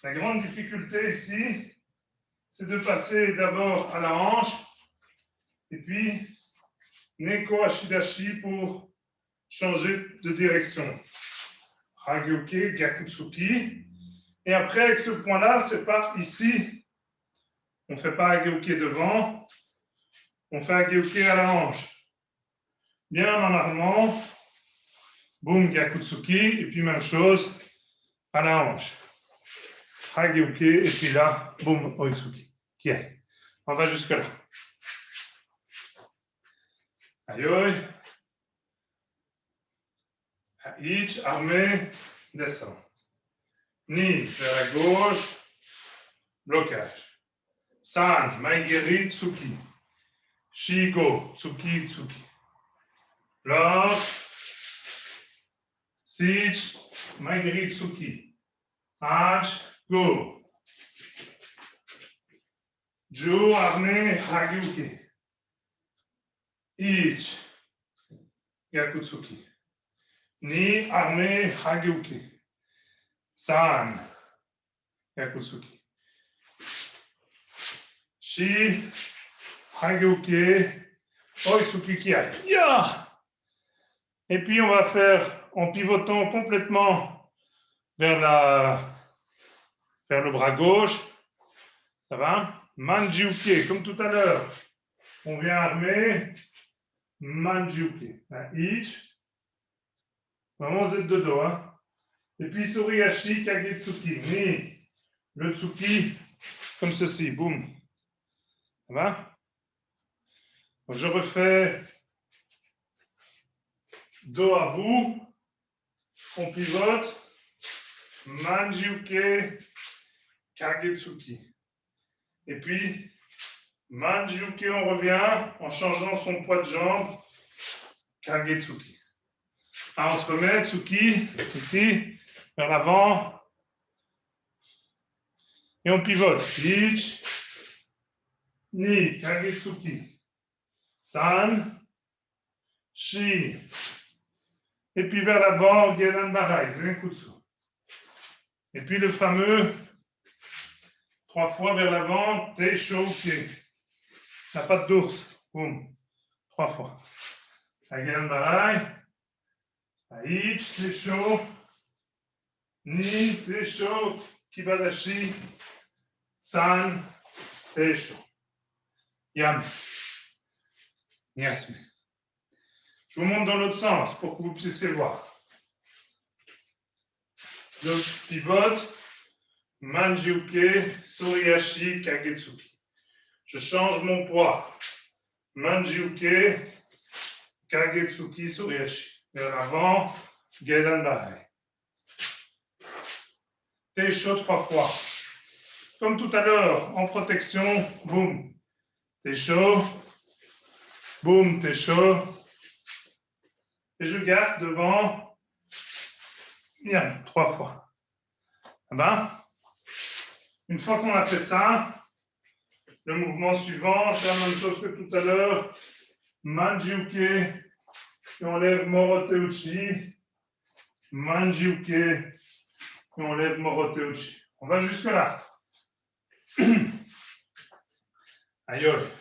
La grande difficulté ici, c'est de passer d'abord à la hanche, et puis Neko Ashidashi pour changer de direction. Hageuke, Gyakutsuki. Et après, avec ce point-là, c'est pas ici. On ne fait pas Hageuke devant. On fait Hageuke à la hanche. Bien en allemand. Boum, Gyakutsuki. Et puis même chose à la hanche. Hageuke. Et puis là, boum, Oitsuki. On va jusque là. Aïe. Ich, armé, descend. Ni vers la gauche, blocage. San, Maigeri, Tsuki. Shigo, Tsuki, Tsuki. Bloc. Sich, Maigeri, Tsuki. H, go. Ju, armé, Hageuke. Ich, Gyakutsuki. Ni, armé, Hageuke. San, Gyakutsuki. Shi, Hageuke, Oitsuki Kiai. Yeah! Et puis on va faire en pivotant complètement vers le bras gauche. Ça va? Manjiuke, comme tout à l'heure. On vient armer. Manjiuke. Ich. Vraiment Z de dos. Hein? Et puis Soriashi, Kagetsuki. Ni. Le Tsuki, comme ceci. Boum. Ça va? Donc je refais dos à vous. On pivote. Manjiuke, Kagetsuki. Et puis, Manjiuke, on revient en changeant son poids de jambe. Kagetsuki. Alors, on se remet, Tsuki, ici, vers l'avant. Et on pivote. Ich, Ni, Kagetsuki. San, Shi. Et puis vers l'avant, Gedan Barai, Zenkutsu. Et puis le fameux 3 fois vers l'avant, Teishoke. La patte d'ours. Boum. 3 fois. Gedan Barai. Ich, Teisho. Ni, Teisho. Kibadashi. San, Teisho. Yam. Yasme. Je vous montre dans l'autre sens pour que vous puissiez voir. Je pivote, Manjiuke, Soriashi, Kagetsuki. Je change mon poids. Manjiuke, Kagetsuki, Soriashi. Vers l'avant, Gedan Barai. Teisho 3 fois. Comme tout à l'heure, en protection, boum. Teisho, boum, Teisho. Et je garde devant, bien, 3 fois. Ça va? Une fois qu'on a fait ça, le mouvement suivant, c'est la même chose que tout à l'heure. Manjiuke, et on lève Moroteuchi. Manjiuke, et on lève Moroteuchi. On va jusque là. Aïe.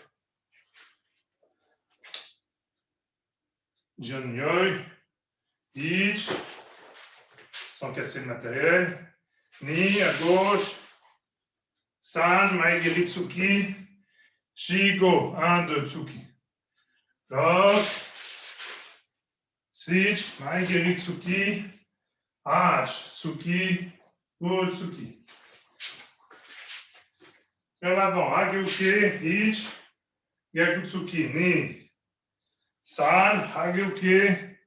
John Yoy, Ich, sans casser le matériel, Ni à gauche, San, Maegiri Tsuki, Shigo, 1, 2, Tsuki. Bloc, Sich, Maegiri Tsuki, H, Tsuki, Go, Tsuki. Vers l'avant, Hageuke, Ich, Gyakutsuki, Ni. San, Hageuke,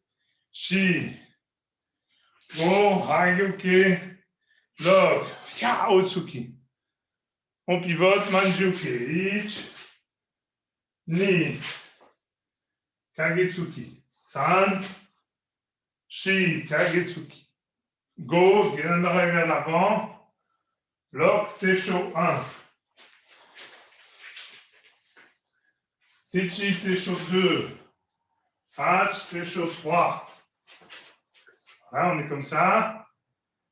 Shi. Go, Hageuke, Bloc, Ya, Otsuki. On pivote, Manjiuke, Ich, Ni, Kagetsuki, San, Shi, Kagetsuki. Go, Gedan Barai vers l'avant, Bloc, Teisho 1. Sichi, Teisho 2. H, Teisho 3. Voilà, on est comme ça.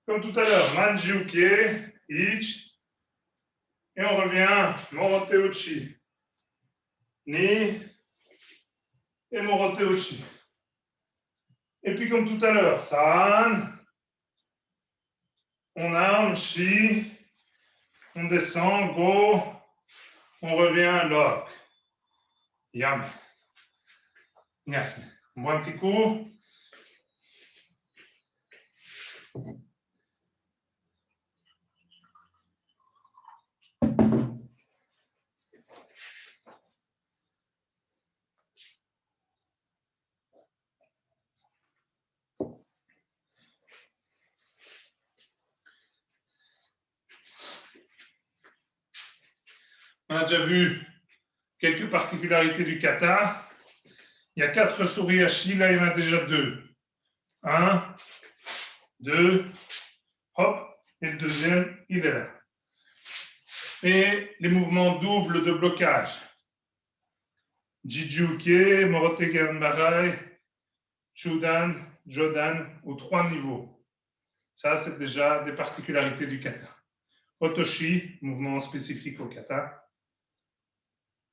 Comme tout à l'heure, Manjiuke, Ich. Et on revient, Moroteuchi. Ni. et Morote Uchi. Et puis comme tout à l'heure, San, on arme, Shi, on descend, Go, on revient, Lock. Yam. Yasme. On voit un petit coup. On a déjà vu quelques particularités du kata. Il y a 4 suriashi, là il y en a déjà 2. 1, 2, hop, et le deuxième, il est là. Et les mouvements doubles de blocage. Jijuke, Morote Ganbarai, Chudan, Jodan, aux 3 niveaux. Ça, c'est déjà des particularités du kata. Otoshi, mouvement spécifique au kata.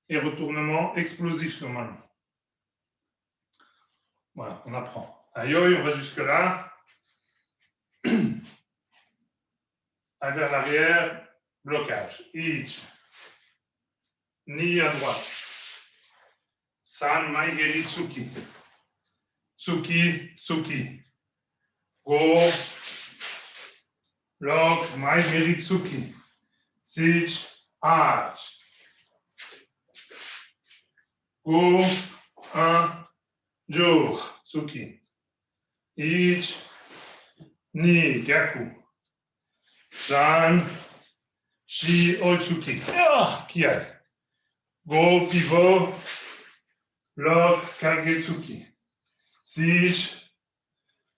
Et retournement explosif normalement. Voilà, on apprend. Aïe, on va jusque-là. Vers l'arrière, blocage. Ich. Ni à droite. San, mai, geri, tsuki. Tsuki, tsuki. Go. Lock, mai, geri, tsuki. Sich, arch. Go, 1, jour, tsuki. Ich, ni, gaku. San, shi, oitsuki. Ah, kiai. Go, pivot. Lock, kagetsuki. Sich,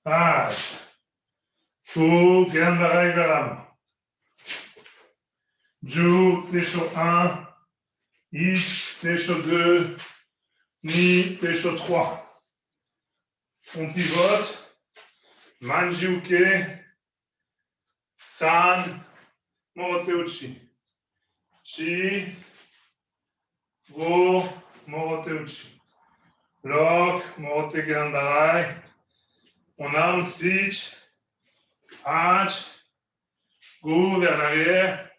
arch. Go, ganbarai garam. Ju, Tesho 1. Ich, Tesho 2. Ni, Tesho 3. On pivote. Manjiuke. San, Morote Uchi. Chi, Go, Morote Uchi. Lock, Morote Ganbarai. On arme, Sich, Hatch, Go vers l'arrière.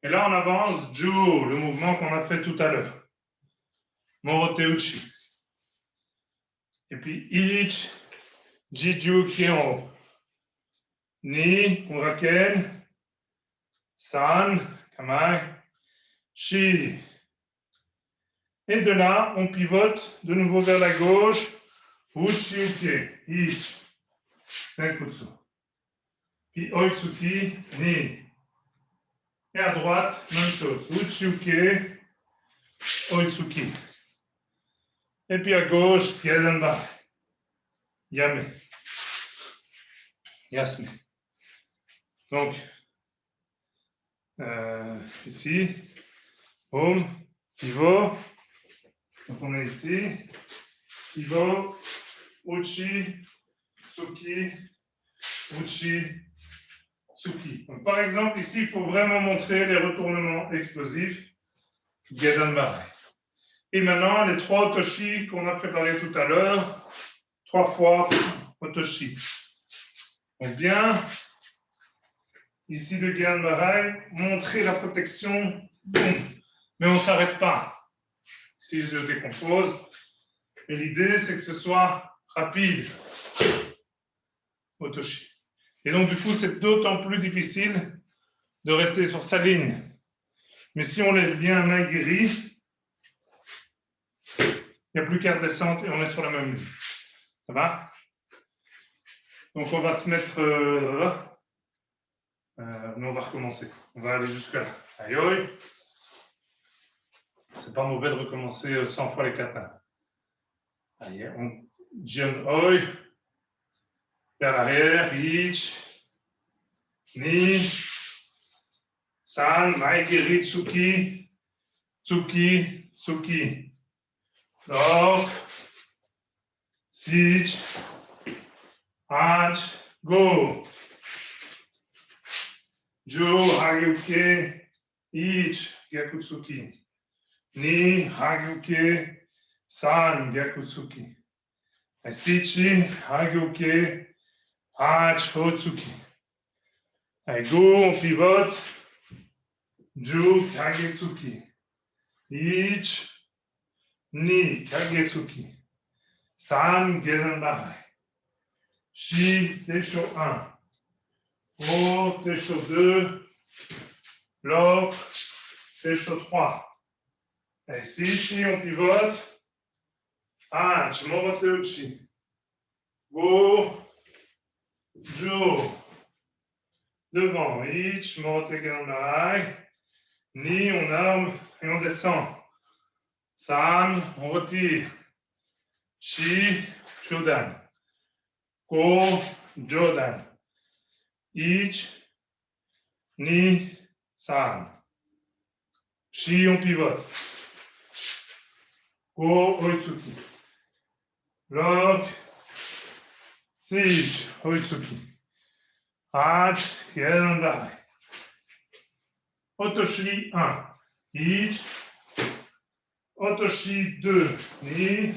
Et là, on avance, Ju, le mouvement qu'on a fait tout à l'heure. Morote Uchi. Et puis, Ich, Jiju qui est en haut. Ni, Uraken, San, Kamai, Shi. Et de là, on pivote de nouveau vers la gauche. Uchi, Uke, Ich, Senkutsu. Puis Oitsuki, Ni. Et à droite, même chose. Uchi, Uke, Oitsuki. Et puis à gauche, Yadanba. Yame. Yasme. Donc, ici, boum, pivot. Donc on est ici. Pivot, Uchi, Tsuki, Uchi, Tsuki. Donc, par exemple, ici, il faut vraiment montrer les retournements explosifs. Gedanbarai. Et maintenant, les 3 otoshi qu'on a préparés tout à l'heure. 3 fois otoshi. Donc bien, ici de Gedanbarai, montrer la protection, mais on ne s'arrête pas. Si je décompose, et l'idée c'est que ce soit rapide. Otoshi. Et donc du coup, c'est d'autant plus difficile de rester sur sa ligne. Mais si on lève bien main guérie, il n'y a plus qu'à redescendre et on est sur la même ligne. Ça va? Donc on va se mettre mais on va recommencer. On va aller jusque là. Aïe aïe. C'est pas mauvais de recommencer 100 fois les katas. Aïe, on Jian oi. Vers l'arrière, Ich, Ni, San, Mai, Geri, Tsuki, Tsuki, Tsuki. Lock, Sich, Hatch, Go. Jo, Hagyuke, Ich, Gyakutsuki. Ni, Hagyuke, San, Gyakutsuki. Sichi, Hagyuke, Hach, Hotsuki. Go, on pivote. Ju, Kagetsuki. Ich, Ni, Kagetsuki. San, Gerenbarai. Shi, Tesho 1. O, Tesho 2. Bloc, Tesho 3. Et si, on pivote. Hach, Moroteuchi. Go, Ju. Devant, Ich, Morote Gerenbarai. Ni, on arme et on descend. San, on retire. Shi, Jodan. Ko, Jodan. Ich, Ni, San. Shi, on pivote. Ko, Oitsuki. Bloc. Sich, Oitsuki. Hach, Gerenbarai. Otoshi 1. Ich. Otoshi 2. Ni.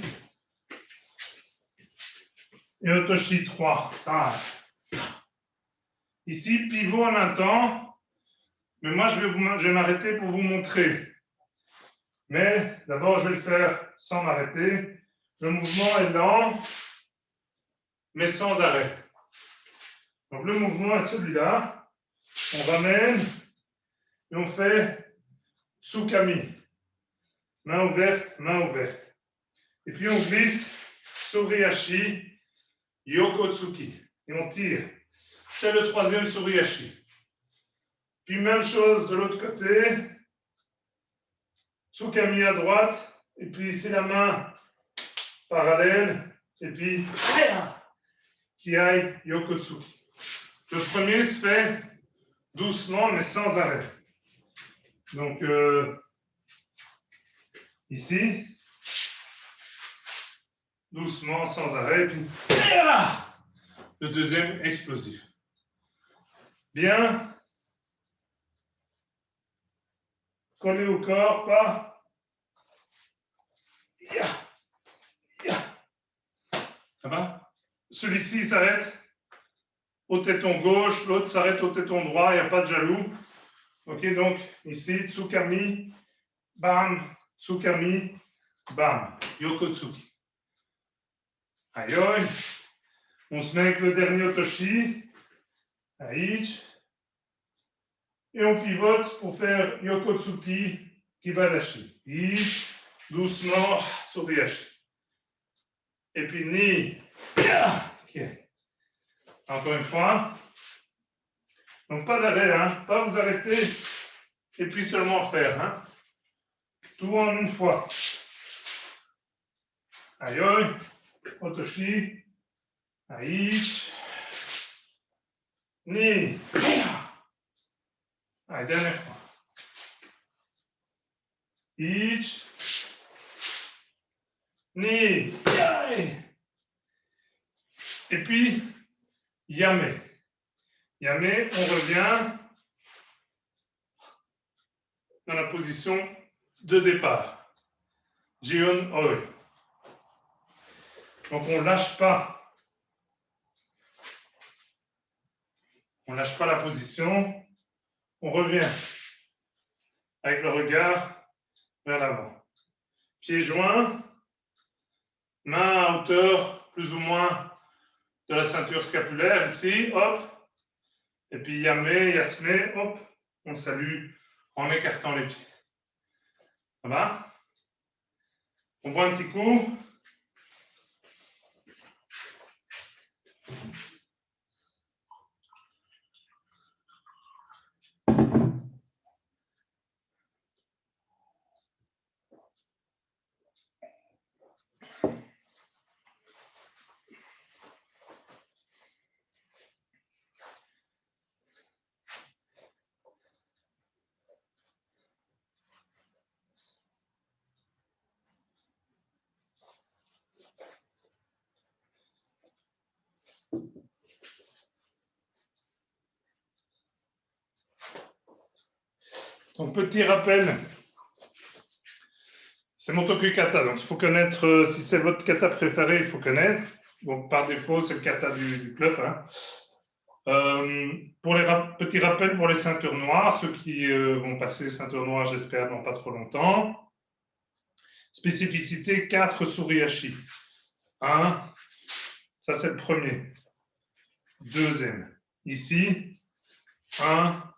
Et Otoshi 3. San. Ici, pivot en un temps. Mais moi, je vais m'arrêter pour vous montrer. Mais d'abord, je vais le faire sans m'arrêter. Le mouvement est lent, mais sans arrêt. Donc, le mouvement est celui-là. On ramène et on fait Tsukami. Main ouverte, main ouverte. Et puis, on glisse Suriashi, Yokotsuki. Et on tire. C'est le troisième Suriashi. Puis, même chose de l'autre côté. Tsukami à droite. Et puis, ici, la main parallèle. Et puis, Kiai Yokotsuki. Le premier se fait doucement, mais sans arrêt. Donc, ici, doucement, sans arrêt. Puis, le deuxième explosif. Bien. Collé au corps, pas. Ça va? Celui-ci s'arrête au téton gauche, l'autre s'arrête au téton droit, il n'y a pas de jaloux. Ok, donc ici, Tsukami, bam, Tsukami, bam, Yokotsuki. Aïe, aïe. On se met avec le dernier Otoshi, Aïch, et on pivote pour faire Yokotsuki, Kibadashi. Ich, doucement, Suriashi. Et puis Ni, okay. Encore une fois. Donc pas d'arrêt, hein? Pas vous arrêter et puis seulement faire. Hein? Tout en une fois. Aïe, aïe, Otoshi, Aïch, Ni. Allez, dernière fois. Ich, Ni. Et puis, Yame. Yame, on revient dans la position de départ. Jion Oi. Donc, on ne lâche pas. On ne lâche pas la position. On revient avec le regard vers l'avant. Pieds joints, main à hauteur plus ou moins de la ceinture scapulaire. Ici, hop. Et puis Yame, Yasme, hop. On salue en écartant les pieds. Ça va? On boit un petit coup. Donc, petit rappel, C'est Motoku kata, donc il faut connaître, si c'est votre kata préféré, il faut connaître. Donc par défaut, c'est le kata du club. Hein. Pour les petits rappels pour les ceintures noires, ceux qui vont passer ceinture noire, j'espère, dans pas trop longtemps. Spécificité 4 Suriashi. 1, ça c'est le premier. Deuxième, ici, 1,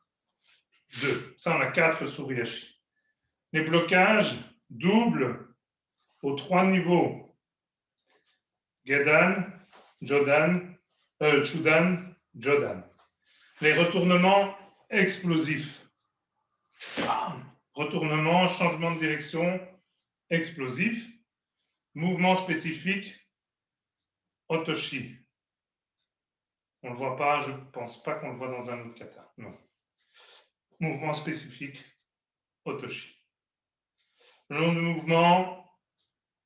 2. Ça, on a 4 Suriashi. Les blocages doubles aux 3 niveaux. Gedan, Jodan, Chudan, Jodan. Les retournements explosifs. Retournement, changement de direction, explosif. Mouvement spécifique, Otoshi. On ne le voit pas, je ne pense pas qu'on le voit dans un autre kata. Non. Mouvement spécifique, Otoshi. Le nom du mouvement,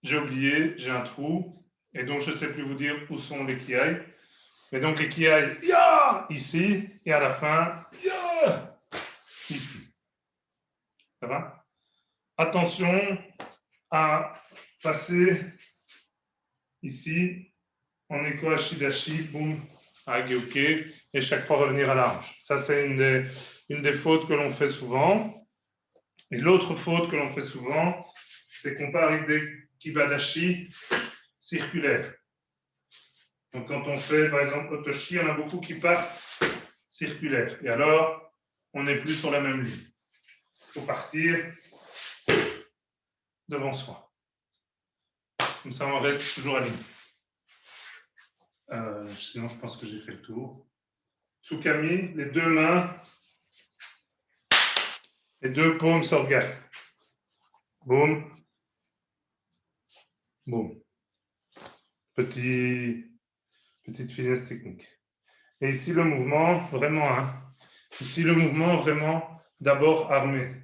j'ai oublié, j'ai un trou. Et donc, je ne sais plus vous dire où sont les kiai. Mais donc, les kiai, ici. Et à la fin, ici. Ça va? Attention à passer ici en écho Ashidashi, boum, à Geuke, et chaque fois revenir à la hanche. Ça, c'est une des fautes que l'on fait souvent. Et l'autre faute que l'on fait souvent, c'est qu'on part avec des kibadashi circulaires. Donc, quand on fait, par exemple, Otoshi, il y en a beaucoup qui partent circulaires. Et alors, on n'est plus sur la même ligne. Il faut partir devant soi. Comme ça, on reste toujours aligné. Sinon, je pense que j'ai fait le tour. Tsukami, les deux mains, les deux paumes se regardent. Boum. Boum. Petite finesse technique. Et ici, le mouvement, vraiment, hein. Ici, le mouvement, vraiment, d'abord armé.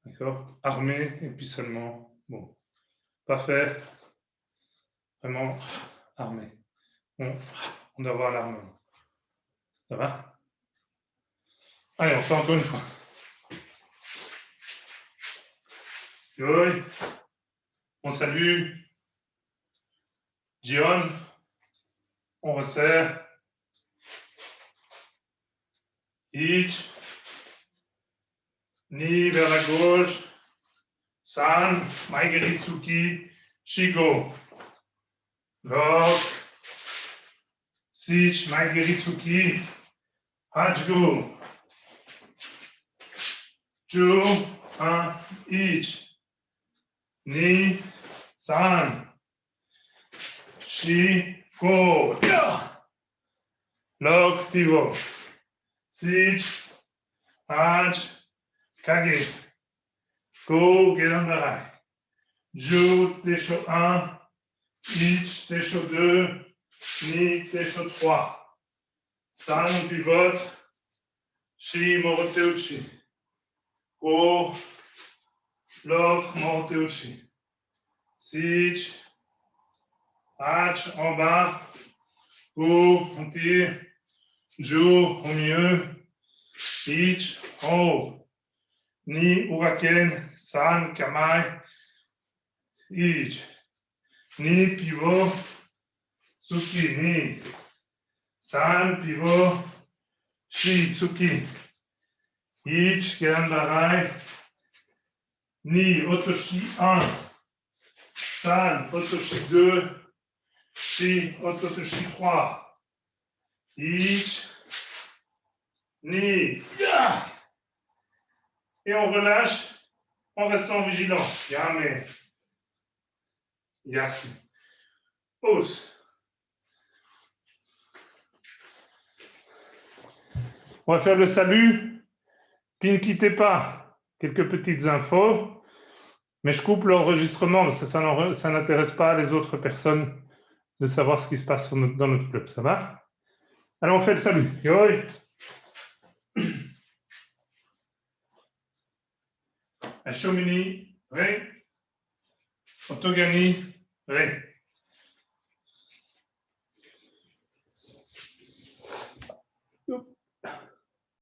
D'accord? Armé, et puis seulement, bon. Pas faire, vraiment, armé. Bon, on doit avoir l'armement. Ça va? Allez, on fait encore une fois. Yoi. On salue. Jion. On resserre. Ich. Ni vers la gauche. San. Maigeritsuki. Shigo. Lock. Sich. Maigeritsuki. Hachgo. Ju. 1. Ich. Ni. San. Shi. Go. Lock. Pivot. Sich. Hach. Kage. Go. Gedandarai. Ju. Tesho 1. Ich. Tesho 2. Ni. Tesho 3. San. Pivot. Shi. Moroteuchi. Go. Lock. Moroteuchi. Sich. Hatch en bas. Go. On tire. Ju. Au milieu. Ich. En haut. Ni. Uraken. San. Kamai. Ich. Ni. Pivot. Tsuki. Ni. San. Pivot. Shi. Tsuki. Ich. Gedandarai. Ni. Otoshi 1. San. Otoshi 2. Shi. Otoshi 3. Ich. Ni. Et on relâche en restant vigilant. Yame. Yasu. Ose. On va faire le salut. Puis ne quittez pas. Quelques petites infos. Mais je coupe l'enregistrement parce que ça n'intéresse pas les autres personnes de savoir ce qui se passe dans notre club. Ça va? Alors on fait le salut. Yoi. Shomini. Ré. Otogani. Ré.